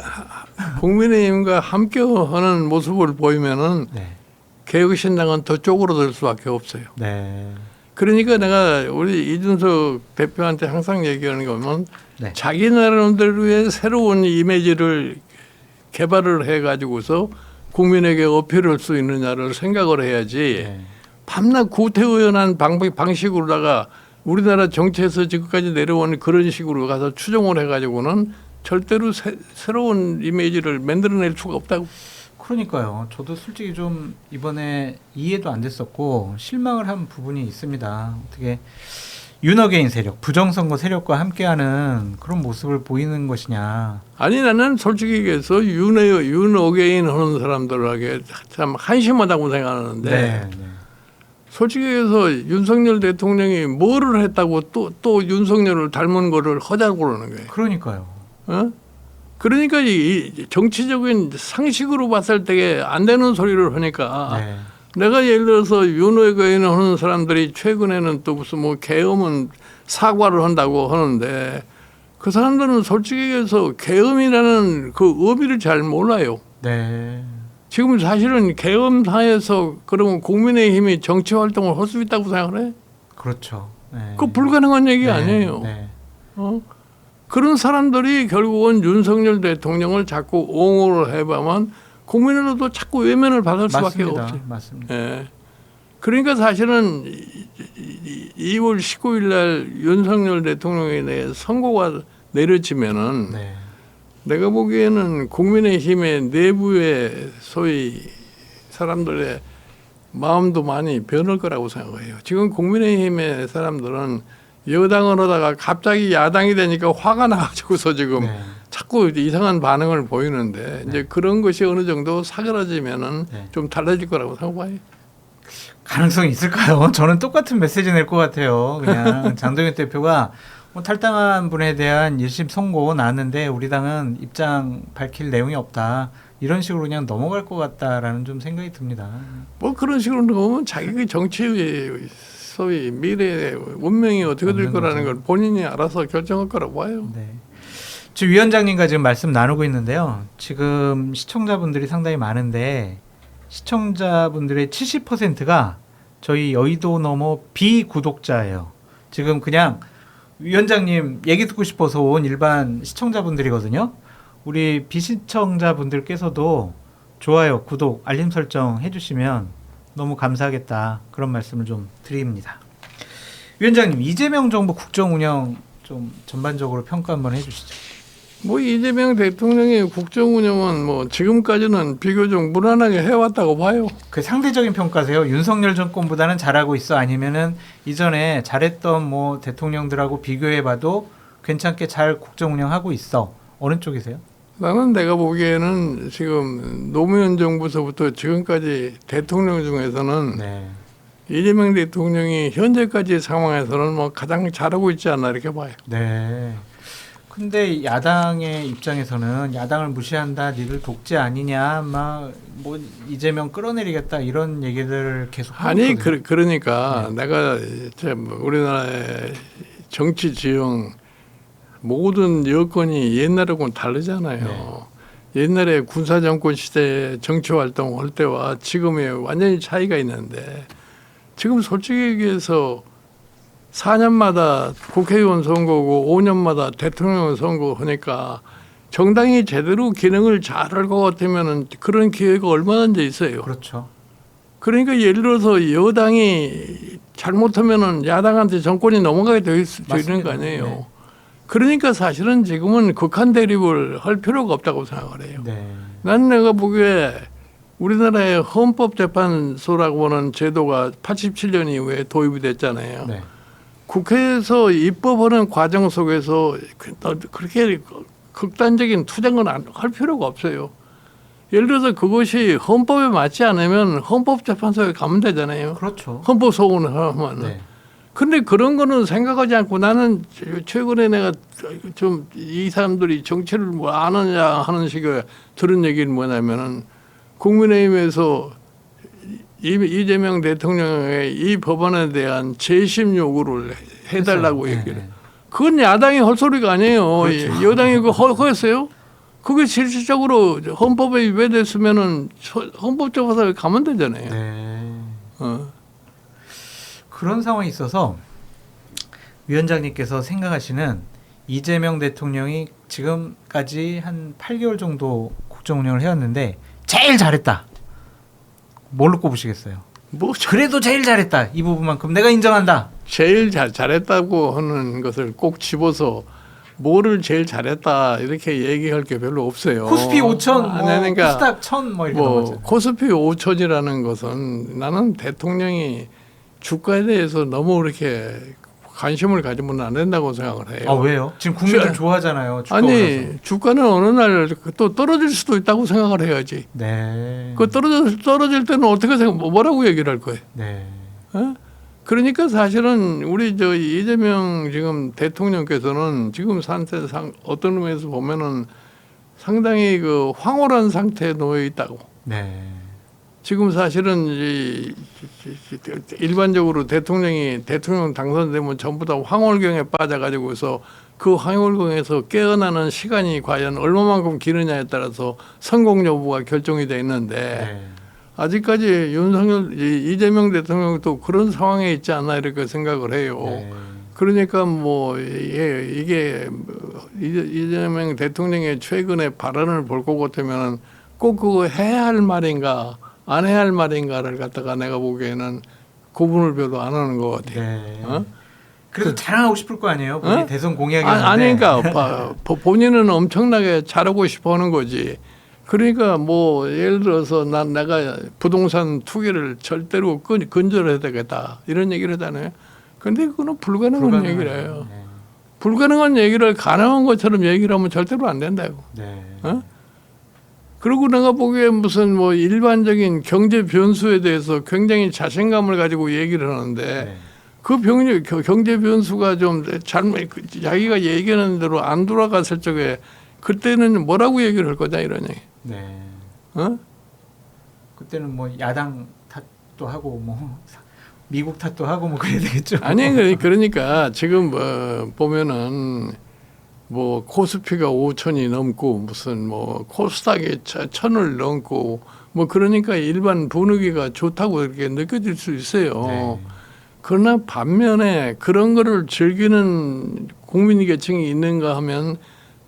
국민의힘과 함께하는 모습을 보이면은 네. 개혁신당은 더 쪼그러들 수밖에 없어요. 네. 그러니까 내가 우리 이준석 대표한테 항상 얘기하는 거면 네. 자기 나름대로의 새로운 이미지를 개발을 해가지고서 국민에게 어필할 수 있느냐를 생각을 해야지. 네. 밤낮 구태의연한 방식으로다가 우리나라 정치에서 지금까지 내려온 그런 식으로 가서 추종을 해가지고는 절대로 새로운 이미지를 만들어낼 수가 없다고. 그러니까요. 저도 솔직히 좀 이번에 이해도 안 됐었고 실망을 한 부분이 있습니다. 어떻게 윤어게인 세력, 부정선거 세력과 함께하는 그런 모습을 보이는 것이냐. 아니 나는 솔직히 얘기해서 윤어게인 하는 사람들에게 참 한심하다고 생각하는데 네. 솔직히 해서 윤석열 대통령이 뭐를 했다고 또 윤석열을 닮은 거를 하자고 그러는 거예요. 그러니까요. 어? 그러니까 이 정치적인 상식으로 봤을 때 안 되는 소리를 하니까 네. 내가 예를 들어서 윤어게인 하는 사람들이 최근에는 또 무슨 뭐 계엄은 사과를 한다고 하는데 그 사람들은 솔직히 얘기해서 계엄이라는 그 의미를 잘 몰라요. 네. 지금 사실은 계엄사에서 그러면 국민의힘이 정치 활동을 할 수 있다고 생각을 해? 그렇죠. 네. 그거 불가능한 얘기 네. 아니에요. 네. 어? 그런 사람들이 결국은 윤석열 대통령을 자꾸 옹호를 해봐만 국민으로도 자꾸 외면을 받을 수밖에 맞습니다. 없지. 맞습니다. 예. 그러니까 사실은 2월 19일 날 윤석열 대통령에 대해 선고가 내려지면은 네. 내가 보기에는 국민의힘의 내부의 소위 사람들의 마음도 많이 변할 거라고 생각해요. 지금 국민의힘의 사람들은 여당을 하다가 갑자기 야당이 되니까 화가 나가지고서 지금 네. 자꾸 이상한 반응을 보이는데 이제 그런 것이 어느 정도 사그라지면은 네. 좀 달라질 거라고 생각해요. 가능성이 있을까요? 저는 똑같은 메시지 낼 것 같아요. 그냥 장동혁 대표가 뭐 탈당한 분에 대한 1심 선고 나왔는데 우리 당은 입장 밝힐 내용이 없다. 이런 식으로 그냥 넘어갈 것 같다라는 좀 생각이 듭니다. 뭐 그런 식으로 보면 자기 정치의 소위 미래의 운명이 어떻게 될 없는 거라는 거죠. 걸 본인이 알아서 결정할 거라고 봐요. 네. 지금 위원장님과 지금 말씀 나누고 있는데요. 지금 시청자분들이 상당히 많은데 시청자분들의 70%가 저희 여의도 너머 비구독자예요. 지금 그냥 위원장님 얘기 듣고 싶어서 온 일반 시청자분들이거든요. 우리 비시청자분들께서도 좋아요, 구독, 알림 설정 해주시면 너무 감사하겠다. 그런 말씀을 좀 드립니다. 위원장님, 이재명 정부 국정 운영 좀 전반적으로 평가 한번 해주시죠. 뭐 이재명 대통령의 국정 운영은 뭐 지금까지는 비교적 무난하게 해왔다고 봐요. 그 상대적인 평가세요. 윤석열 정권보다는 잘하고 있어, 아니면은 이전에 잘했던 뭐 대통령들하고 비교해봐도 괜찮게 잘 국정 운영하고 있어. 어느 쪽이세요? 나는 내가 보기에는 지금 노무현 정부서부터 지금까지 대통령 중에서는 네. 이재명 대통령이 현재까지 상황에서는 뭐 가장 잘하고 있지 않나 이렇게 봐요. 네. 근데 야당의 입장에서는 야당을 무시한다, 니들 독재 아니냐, 막 뭐 이재명 끌어내리겠다 이런 얘기들 계속 하고 아니 있거든요. 그러니까 내가 참 우리나라의 정치 지형 모든 여건이 옛날하고는 다르잖아요. 옛날에 군사 정권 시대에 정치 활동할 때와 지금의 완전히 차이가 있는데 지금 솔직히 얘기해서 4년마다 국회의원 선거고 5년마다 대통령 선거하니까 정당이 제대로 기능을 잘할 것 같으면 그런 기회가 얼마든지 있어요. 그렇죠. 그러니까 예를 들어서 여당이 잘못하면은 야당한테 정권이 넘어가게 돼 있는 거 아니에요. 네. 그러니까 사실은 지금은 극한 대립을 할 필요가 없다고 생각을 해요. 네. 난 내가 보기에 우리나라의 헌법재판소라고 하는 제도가 87년 이후에 도입이 됐잖아요. 네. 국회에서 입법하는 과정 속에서 그렇게 극단적인 투쟁은 할 필요가 없어요. 예를 들어서 그것이 헌법에 맞지 않으면 헌법재판소에 가면 되잖아요. 그렇죠. 헌법소원을 하면. 네. 근데 그런 거는 생각하지 않고 나는 최근에 내가 좀 이 사람들이 정치를 뭐 아느냐 하는 식의 들은 얘기는 뭐냐면은 국민의힘에서 이재명 대통령의 이 법안에 대한 재심 요구를 해달라고 했어요. 얘기를. 네. 그건 야당이 할 소리가 아니에요. 그렇죠. 여당이 그거 허했어요? 그게 실질적으로 헌법에 위배됐으면은 헌법재판소에 가면 되잖아요. 네. 어. 그런 상황이 있어서 위원장님께서 생각하시는 이재명 대통령이 지금까지 한 8개월 정도 국정 운영을 해왔는데 제일 잘했다. 뭘로 꼽으시겠어요? 뭐 그래도 제일 잘했다. 이 부분만큼 내가 인정한다. 제일 잘했다고 하는 것을 꼭 집어서 뭐를 제일 잘했다 이렇게 얘기할 게 별로 없어요. 코스피 5천, 뭐 그러니까 코스닥 1,000 뭐 이렇게 뭐 넘었잖아요. 코스피 5천이라는 것은 나는 대통령이 주가에 대해서 너무 그렇게 관심을 가지면 안 된다고 생각을 해요. 아 왜요? 지금 국민들 좋아하잖아요. 주가 아니 올라서. 주가는 어느 날 또 떨어질 수도 있다고 생각을 해야지. 네. 그 떨어질 때는 어떻게 뭐라고 얘기를 할 거예요? 네. 어? 그러니까 사실은 우리 저 이재명 지금 대통령께서는 지금 상태상 어떤 의미에서 보면은 상당히 그 황홀한 상태에 놓여 있다고. 네. 지금 사실은 일반적으로 대통령 당선되면 전부 다 황홀경에 빠져가지고서 그 황홀경에서 깨어나는 시간이 과연 얼마만큼 기느냐에 따라서 성공 여부가 결정이 돼 있는데 네. 아직까지 이재명 대통령도 그런 상황에 있지 않나 이렇게 생각을 해요. 네. 그러니까 뭐 이게 이재명 대통령의 최근의 발언을 볼 것 같으면은 꼭 그거 해야 할 말인가 안 해야 할 말인가를 갖다가 내가 보기에는 구분을 별로 안 하는 것 같아요. 네. 어? 그래도 자랑하고 싶을 거 아니에요. 본인 어? 대선 공약이었는데. 아니 그러니까 본인은 엄청나게 잘하고 싶어 하는 거지. 그러니까 뭐 예를 들어서 내가 부동산 투기를 절대로 근절해야 되겠다 이런 얘기를 하잖아요. 근데 그거는 불가능한 얘기래요. 네. 불가능한 얘기를 가능한 것처럼 얘기를 하면 절대로 안 된다고. 네. 어? 그리고 내가 보기에 무슨 뭐 일반적인 경제 변수에 대해서 굉장히 자신감을 가지고 얘기를 하는데 네. 그 경제 변수가 좀 잘못 자기가 얘기하는 대로 안 돌아갔을 적에 그때는 뭐라고 얘기를 할 거냐 이런 얘기. 네. 어? 그때는 뭐 야당 탓도 하고 뭐 미국 탓도 하고 뭐 그래야 되겠죠. 아니 그러니까 지금 뭐 보면은 뭐 코스피가 5천이 넘고 무슨 뭐 코스닥이 1,000을 넘고 뭐 그러니까 일반 분위기가 좋다고 이렇게 느껴질 수 있어요. 네. 그러나 반면에 그런 거를 즐기는 국민 계층이 있는가 하면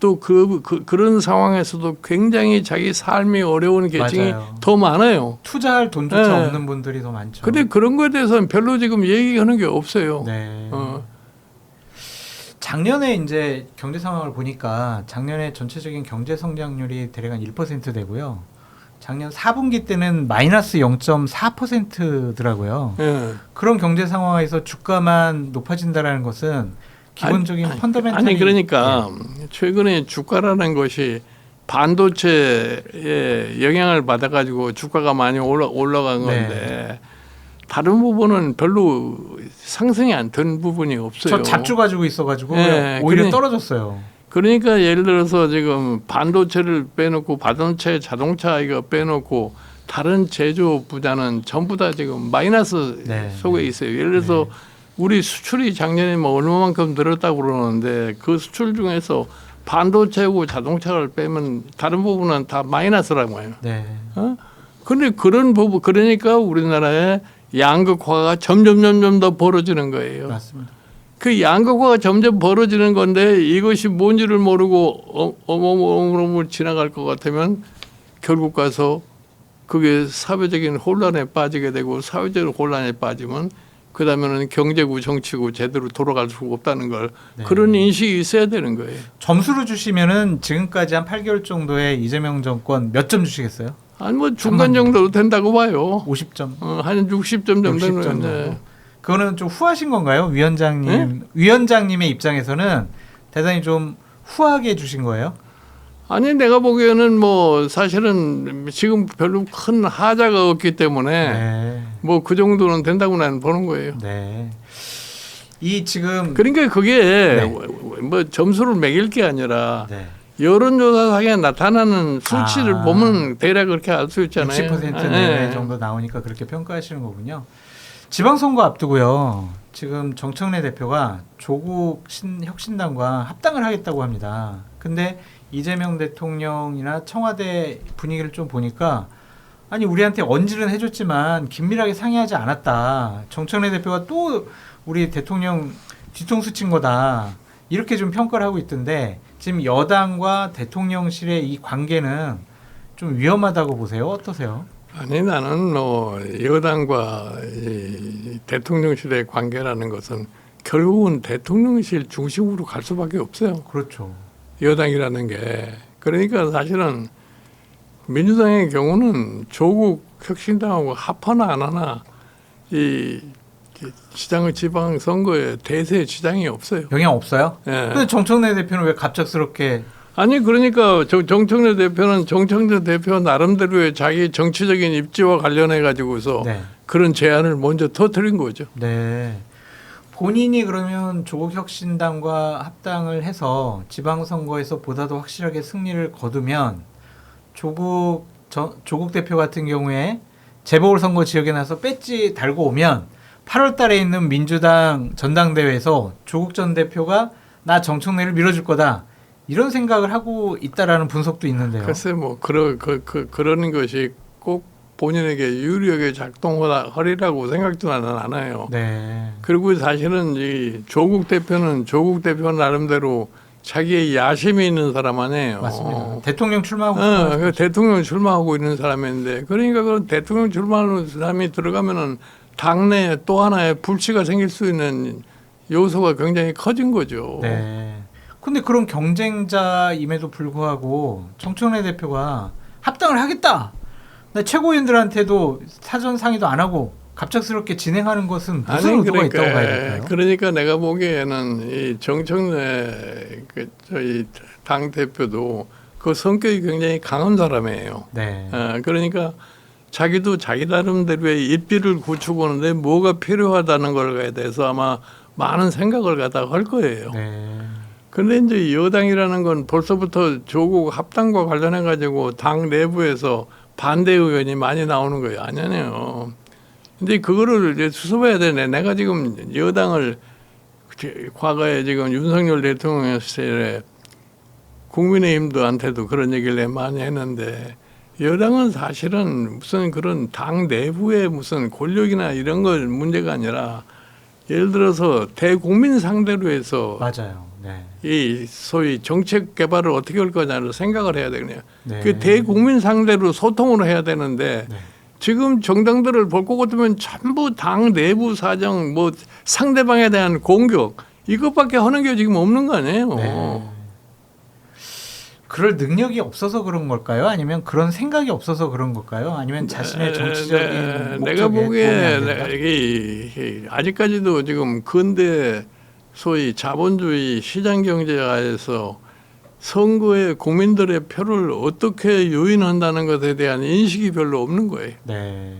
또 그런 상황에서도 굉장히 자기 삶이 어려운 계층이 맞아요. 더 많아요. 투자할 돈조차 네. 없는 분들이 더 많죠. 근데 그런 거에 대해서는 별로 지금 얘기하는 게 없어요. 네. 어. 작년에 이제 경제 상황을 보니까 작년에 전체적인 경제 성장률이 대략 한 1% 되고요. 작년 4분기 때는 마이너스 0.4%더라고요. 예. 그런 경제 상황에서 주가만 높아진다라는 것은 기본적인 펀더멘탈이 아니 그러니까 최근에 주가라는 것이 반도체에 영향을 받아가지고 주가가 많이 올라간 건데 다른 부분은 별로 상승이 안 된 부분이 없어요. 저 잡주 가지고 있어가지고 네, 오히려 떨어졌어요. 그러니까 예를 들어서 지금 반도체를 빼놓고 반도체 자동차 이거 빼놓고 다른 제조 분야는 전부 다 지금 마이너스 네, 속에 네. 있어요. 예를 들어서 우리 수출이 작년에 뭐 얼마만큼 늘었다고 그러는데 그 수출 중에서 반도체하고 자동차를 빼면 다른 부분은 다 마이너스라고 해요. 네. 어? 근데 그런 부분 그러니까 우리나라의 양극화가 점점 더 벌어지는 거예요. 맞습니다. 그 양극화가 점점 벌어지는 건데 이것이 뭔지를 모르고 어머머머 지나갈 것 같으면 결국 가서 그게 사회적인 혼란에 빠지게 되고 사회적인 혼란에 빠지면 그다음에는 경제고 정치고 제대로 돌아갈 수가 없다는 걸 네. 그런 인식이 있어야 되는 거예요. 점수를 주시면은 지금까지 한 8개월 정도의 이재명 정권 몇 점 주시겠어요? 아니 뭐 중간 정도로 된다고 봐요. 50점. 한 60점 정도 60점 되는 정도. 그거는 좀 후하신 건가요? 위원장님. 위원장님의 입장에서는 대단히 좀 후하게 주신 거예요? 아니 내가 보기에는 뭐 사실은 지금 별로 큰 하자가 없기 때문에 네. 뭐 그 정도는 된다고 나는 보는 거예요. 네. 이 지금 그러니까 그게 네. 뭐 점수를 매길 게 아니라 네. 여론조사상에 나타나는 수치를 보면 대략 그렇게 알 수 있잖아요. 60% 네. 내외 정도 나오니까 그렇게 평가하시는 거군요. 지방선거 앞두고요. 지금 정청래 대표가 조국 혁신당과 합당을 하겠다고 합니다. 근데 이재명 대통령이나 청와대 분위기를 좀 보니까 아니 우리한테 언질은 해줬지만 긴밀하게 상의하지 않았다. 정청래 대표가 또 우리 대통령 뒤통수 친 거다. 이렇게 좀 평가를 하고 있던데 지금 여당과 대통령실의 이 관계는 좀 위험하다고 보세요? 어떠세요? 아니 나는 뭐 여당과 이 대통령실의 관계라는 것은 결국은 대통령실 중심으로 갈 수밖에 없어요. 그렇죠. 여당이라는 게. 그러니까 사실은 민주당의 경우는 조국 혁신당하고 합하나 안 하나 이 시장 지방 선거에 대세 지장이 없어요. 영향 없어요? 예. 근데 정청래 대표는 왜 갑작스럽게 아니 그러니까 정청래 대표는 정청래 대표 나름대로의 자기 정치적인 입지와 관련해 가지고서 네. 그런 제안을 먼저 터뜨린 거죠. 네. 본인이 그러면 조국 혁신당과 합당을 해서 지방선거에서 보다 더 확실하게 승리를 거두면 조국 대표 같은 경우에 재보궐선거 지역에 나서 배지 달고 오면 8월 달에 있는 민주당 전당대회에서 조국 전 대표가 나 정청래를 밀어줄 거다. 이런 생각을 하고 있다라는 분석도 있는데요. 글쎄 뭐 그러는 것이 꼭 본인에게 유리하게 작동하리라고 생각도 나는 안 해요. 네. 그리고 사실은 이 조국 대표는 조국 대표 나름대로 자기의 야심이 있는 사람 아니에요. 맞습니다. 대통령 출마하고 그 대통령 출마하고 있는 사람인데 그러니까 그 대통령 출마하는 사람이 들어가면은 당내에 또 하나의 불씨가 생길 수 있는 요소가 굉장히 커진 거죠. 네. 근데 그런 경쟁자임에도 불구하고 정청래 대표가 합당을 하겠다. 나 최고위원들한테도 사전 상의도 안 하고 갑작스럽게 진행하는 것은 무슨 의도가 있다고 봐야 될까요? 그러니까 내가 보기에는 이 정청래 저희 당 대표도 그 성격이 굉장히 강한 사람이에요. 네. 그러니까 자기도 자기 나름대로의 입지를 구축하는데 뭐가 필요하다는 걸에 대해서 아마 많은 생각을 갖다가 할 거예요. 네. 그런데 이제 여당이라는 건 벌써부터 조국 합당과 관련해 가지고 당 내부에서 반대 의견이 많이 나오는 거예요. 아니에요. 근데 그거를 이제 수습해야 되네. 내가 지금 여당을 과거에 지금 윤석열 대통령 시절에 국민의힘도한테도 그런 얘기를 많이 했는데 여당은 사실은 무슨 그런 당 내부의 무슨 권력이나 이런 걸 문제가 아니라 예를 들어서 대국민 상대로 해서 맞아요. 네. 이 소위 정책 개발을 어떻게 할 거냐를 생각을 해야 되거든요. 네. 그 대국민 상대로 소통을 해야 되는데 네. 지금 정당들을 볼 것 같으면 전부 당 내부 사정 뭐 상대방에 대한 공격 이것밖에 하는 게 지금 없는 거 아니에요. 네. 그럴 능력이 없어서 그런 걸까요? 아니면 그런 생각이 없어서 그런 걸까요? 아니면 자신의 정치적인 목적에 내가 보기에 도움이 안 된다? 이게 아직까지도 지금 근대 소위 자본주의 시장 경제화에서 선거에 국민들의 표를 어떻게 요인한다는 것에 대한 인식이 별로 없는 거예요. 네.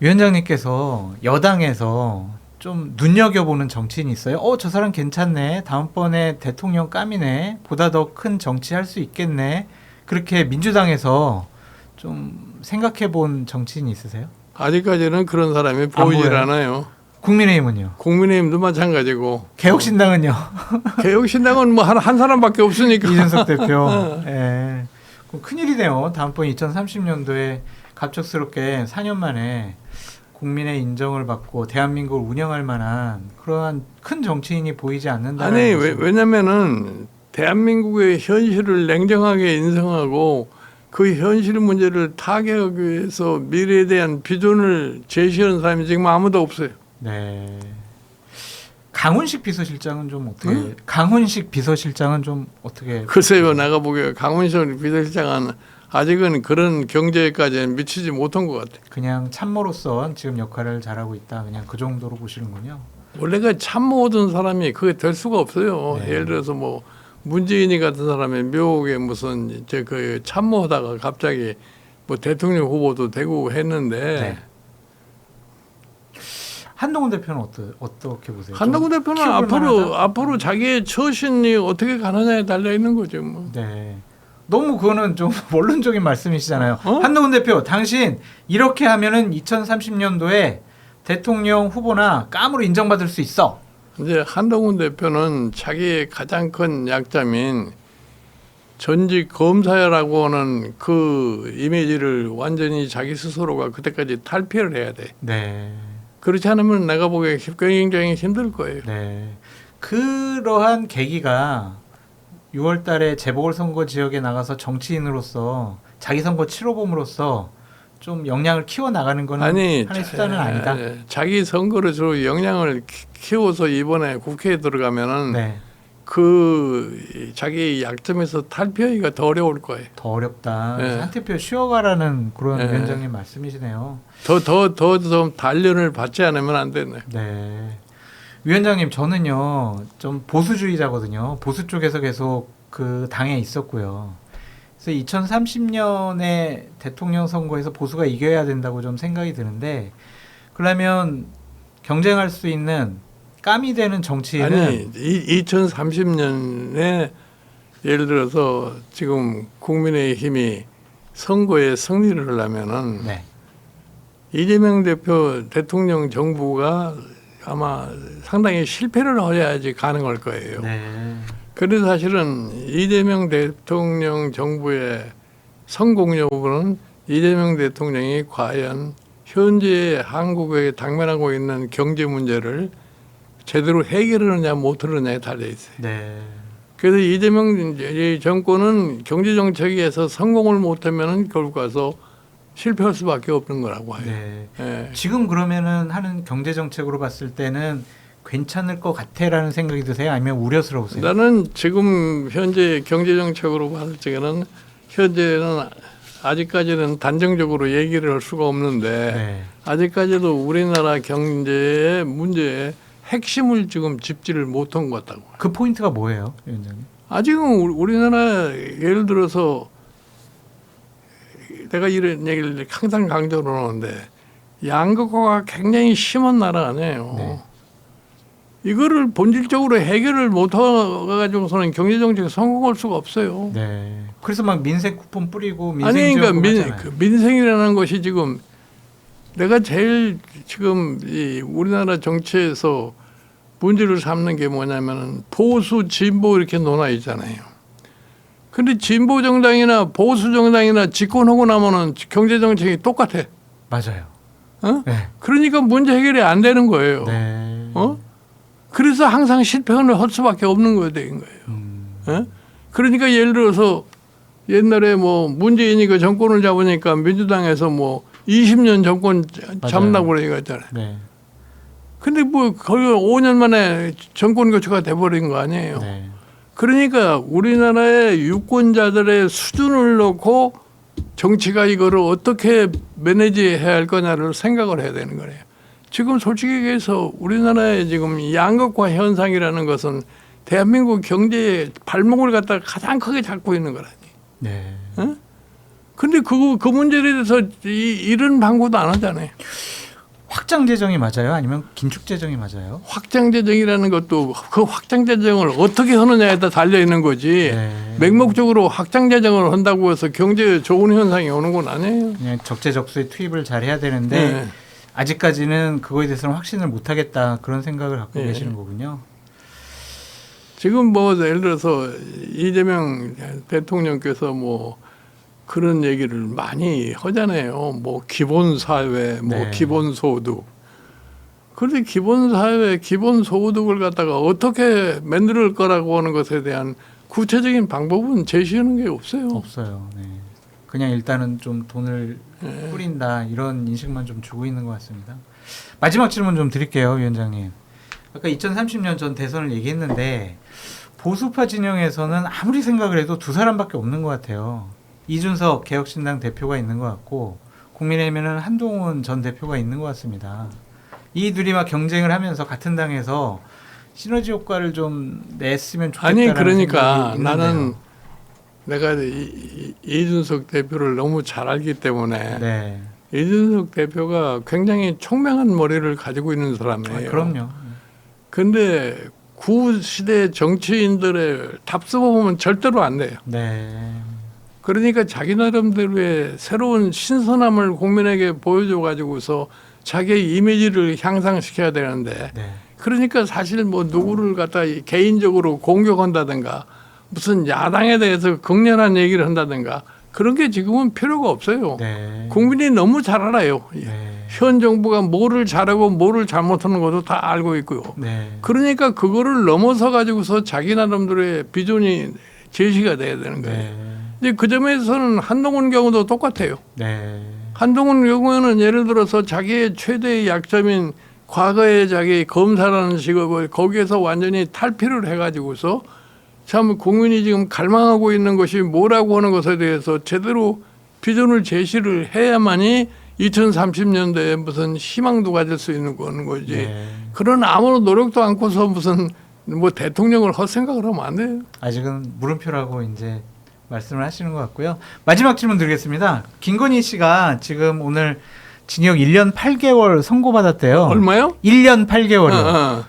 위원장님께서 여당에서 좀 눈여겨보는 정치인이 있어요. 저 사람 괜찮네. 다음번에 대통령 감이네. 보다 더 큰 정치할 수 있겠네. 그렇게 민주당에서 좀 생각해본 정치인이 있으세요? 아직까지는 그런 사람이 보이질 보여요? 않아요. 국민의힘은요? 국민의힘도 마찬가지고. 개혁신당은요? 개혁신당은 뭐 한 사람밖에 없으니까. 이준석 대표. 예. 그럼 큰일이네요. 다음번 2030년도에 갑작스럽게 4년 만에 국민의 인정을 받고 대한민국을 운영할 만한 그러한 큰 정치인이 보이지 않는다는 아니 것은 왜냐면은 대한민국의 현실을 냉정하게 인정하고 그 현실 문제를 타개하기 위해서 미래에 대한 비전을 제시하는 사람이 지금 아무도 없어요. 네. 강훈식 비서실장은 좀 어떻게? 응? 강훈식 비서실장은 좀 어떻게? 글쎄요, 내가 보기에 강훈식 비서실장은 아직은 그런 경제까지는 미치지 못한 것 같아요. 그냥 참모로서 지금 역할을 잘하고 있다. 그냥 그 정도로 보시는군요. 원래가 참모든 사람이 그게 될 수가 없어요. 네. 예를 들어서 뭐 문재인이 같은 사람이 묘하게 무슨 그 참모하다가 갑자기 뭐 대통령 후보도 되고 했는데 네. 한동훈 대표는 어떻게 보세요? 한동훈 좀 대표는 키워볼 만하다? 앞으로 자기의 처신이 어떻게 가느냐에 달려 있는 거죠. 뭐. 네. 너무 그거는 좀 원론적인 말씀이시잖아요. 어? 한동훈 대표, 당신 이렇게 하면은 2030년도에 대통령 후보나 깜으로 인정받을 수 있어. 이제 한동훈 대표는 자기의 가장 큰 약점인 전직 검사라고 하는 그 이미지를 완전히 자기 스스로가 그때까지 탈피를 해야 돼. 네. 그렇지 않으면 내가 보기에 굉장히 힘들 거예요. 네. 그러한 계기가 6월 달에 재보궐선거 지역에 나가서 정치인으로서 자기 선거 치러봄으로써 좀 역량을 키워 나가는 거는 하나의 수단은 아니다. 자기 선거를 주로 역량을 키워서 이번에 국회에 들어가면은 네. 그 자기 약점에서 탈피하기가 더 어려울 거예요. 더 어렵다. 네. 한태표 쉬어가라는 그런 네. 위원장님 말씀이시네요. 더 좀 단련을 받지 않으면 안 되네. 네. 위원장님 저는요 좀 보수주의자거든요. 보수 쪽에서 계속 그 당에 있었고요. 그래서 2030년에 대통령 선거에서 보수가 이겨야 된다고 좀 생각이 드는데 그러면 경쟁할 수 있는 깜이 되는 정치인은 아니 2030년에 예를 들어서 지금 국민의힘이 선거에 승리를 하려면은 네. 이재명 대표 대통령 정부가 아마 상당히 실패를 해야지 가능할 거예요. 네. 그래서 사실은 이재명 대통령 정부의 성공 여부는 이재명 대통령이 과연 현재 한국에 당면하고 있는 경제 문제를 제대로 해결하느냐 못하느냐에 달려 있어요. 네. 그래서 이재명 정권은 경제 정책에서 성공을 못하면 결국 가서 실패할 수밖에 없는 거라고 해요. 네. 예. 지금 그러면은 하는 경제 정책으로 봤을 때는 괜찮을 것 같아라는 생각이 드세요? 아니면 우려스러우세요? 나는 지금 현재 경제 정책으로 봤을 적에는 현재는 아직까지는 단정적으로 얘기를 할 수가 없는데 네. 아직까지도 우리나라 경제의 문제에 핵심을 지금 짚지를 못한 것 같다고. 그 포인트가 뭐예요, 위원장님? 아직은 우리나라 예를 들어서 내가 이런 얘기를 항상 강조를 하는데 양극화가 굉장히 심한 나라 아니에요. 네. 이거를 본질적으로 해결을 못해가지고서는 경제정책에 성공할 수가 없어요. 네. 그래서 막 민생 쿠폰 뿌리고 민생 아니 그러니까 지원금 하잖아요. 민생이라는 것이 지금 내가 제일 지금 이 우리나라 정치에서 문제를 삼는 게 뭐냐면은 보수 진보 이렇게 논하 있잖아요. 근데 진보 정당이나 보수 정당이나 집권하고 나면은 경제 정책이 똑같아. 맞아요. 어? 네. 그러니까 문제 해결이 안 되는 거예요. 네. 어? 그래서 항상 실패를 할 수밖에 없는 거예요, 된 거예요. 어? 그러니까 예를 들어서 옛날에 뭐 문재인이 그 정권을 잡으니까 민주당에서 뭐 20년 정권 잡는다고 그러잖아요. 네. 근데 뭐 거의 5년 만에 정권 교체가 돼버린 거 아니에요. 네. 그러니까 우리나라의 유권자들의 수준을 놓고 정치가 이거를 어떻게 매니지해야 할 거냐를 생각을 해야 되는 거예요. 지금 솔직히 얘기해서 우리나라의 지금 양극화 현상이라는 것은 대한민국 경제의 발목을 갖다가 가장 크게 잡고 있는 거라니. 네. 어? 근데 그 문제에 대해서 이런 방구도 안 하잖아요. 확장 재정이 맞아요? 아니면 긴축 재정이 맞아요? 확장 재정이라는 것도 그 확장 재정을 어떻게 하느냐에 따라 달려 있는 거지. 네. 맹목적으로 확장 재정을 한다고 해서 경제에 좋은 현상이 오는 건 아니에요. 그냥 적재적소에 투입을 잘 해야 되는데 네. 아직까지는 그거에 대해서는 확신을 못 하겠다 그런 생각을 갖고 네. 계시는 거군요. 지금 뭐 예를 들어서 이재명 대통령께서 뭐 그런 얘기를 많이 하잖아요. 뭐 기본 사회, 뭐 네. 기본 소득. 그런데 기본 사회, 기본 소득을 갖다가 어떻게 만들 거라고 하는 것에 대한 구체적인 방법은 제시하는 게 없어요. 없어요. 네. 그냥 일단은 좀 돈을 네. 뿌린다 이런 인식만 좀 주고 있는 것 같습니다. 마지막 질문 좀 드릴게요, 위원장님. 아까 2030년 전 대선을 얘기했는데 보수파 진영에서는 아무리 생각을 해도 두 사람밖에 없는 것 같아요. 이준석 개혁신당 대표가 있는 것 같고 국민의힘에는 한동훈 전 대표가 있는 것 같습니다. 이 둘이 막 경쟁을 하면서 같은 당에서 시너지 효과를 좀 냈으면 좋겠다는 아니 그러니까 생각이 있는데요. 나는 내가 이준석 대표를 너무 잘 알기 때문에 네. 이준석 대표가 굉장히 총명한 머리를 가지고 있는 사람이에요. 그럼요. 근데 구 시대 정치인들의 답습을 보면 절대로 안 돼요. 네. 그러니까 자기 나름대로의 새로운 신선함을 국민에게 보여줘 가지고서 자기의 이미지를 향상시켜야 되는데 네. 그러니까 사실 뭐 누구를 갖다 개인적으로 공격한다든가 무슨 야당에 대해서 극렬한 얘기를 한다든가 그런 게 지금은 필요가 없어요. 네. 국민이 너무 잘 알아요. 네. 현 정부가 뭐를 잘하고 뭐를 잘못하는 것도 다 알고 있고요. 네. 그러니까 그거를 넘어서 가지고서 자기 나름대로의 비전이 제시가 돼야 되는 거예요. 네. 이제 그 점에서는 한동훈 경우도 똑같아요. 네. 한동훈 경우에는 예를 들어서 자기의 최대의 약점인 과거에 자기 검사라는 직업을 거기에서 완전히 탈피를 해가지고서 참 국민이 지금 갈망하고 있는 것이 뭐라고 하는 것에 대해서 제대로 비전을 제시를 해야만이 2030년대에 무슨 희망도 가질 수 있는 거지. 네. 그런 아무런 노력도 않고서 무슨 뭐 대통령을 헛생각을 하면 안 돼요. 아직은 물음표라고 이제 말씀을 하시는 것 같고요. 마지막 질문 드리겠습니다. 김건희 씨가 지금 오늘 징역 1년 8개월 선고받았대요. 얼마요? 1년 8개월이요. 어.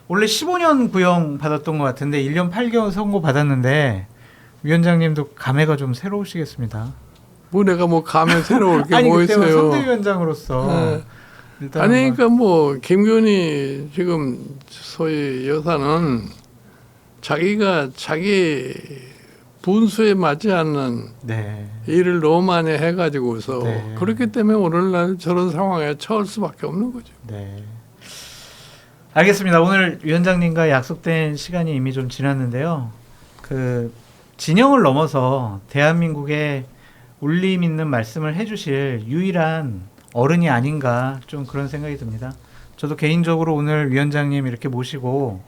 원래 15년 구형 받았던 것 같은데 1년 8개월 선고받았는데 위원장님도 감회가 좀 새로우시겠습니다. 뭐 내가 뭐 가면 새로울 게 아니 뭐 그때 있어요. 선대위원장으로서 네. 일단 아니 그러니까 뭐 김건희 지금 소위 여사는 자기가 자기 분수에 맞지 않는 네. 일을 너무 많이 해가지고서 네. 그렇기 때문에 오늘날 저런 상황에 처할 수밖에 없는 거죠. 네. 알겠습니다. 오늘 위원장님과 약속된 시간이 이미 좀 지났는데요. 그 진영을 넘어서 대한민국에 울림 있는 말씀을 해주실 유일한 어른이 아닌가 좀 그런 생각이 듭니다. 저도 개인적으로 오늘 위원장님 이렇게 모시고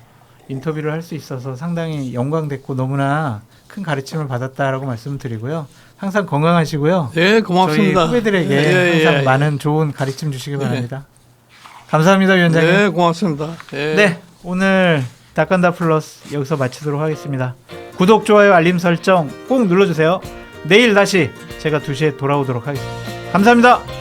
인터뷰를 할 수 있어서 상당히 영광됐고 너무나 큰 가르침을 받았다라고 말씀드리고요. 항상 건강하시고요. 네, 고맙습니다. 저희 후배들에게 예, 항상 예. 많은 좋은 가르침 주시기 바랍니다. 감사합니다, 위원장님. 네, 고맙습니다. 네, 오늘 닥간다 플러스 여기서 마치도록 하겠습니다. 구독, 좋아요, 알림 설정 꼭 눌러주세요. 내일 다시 제가 2시에 돌아오도록 하겠습니다. 감사합니다.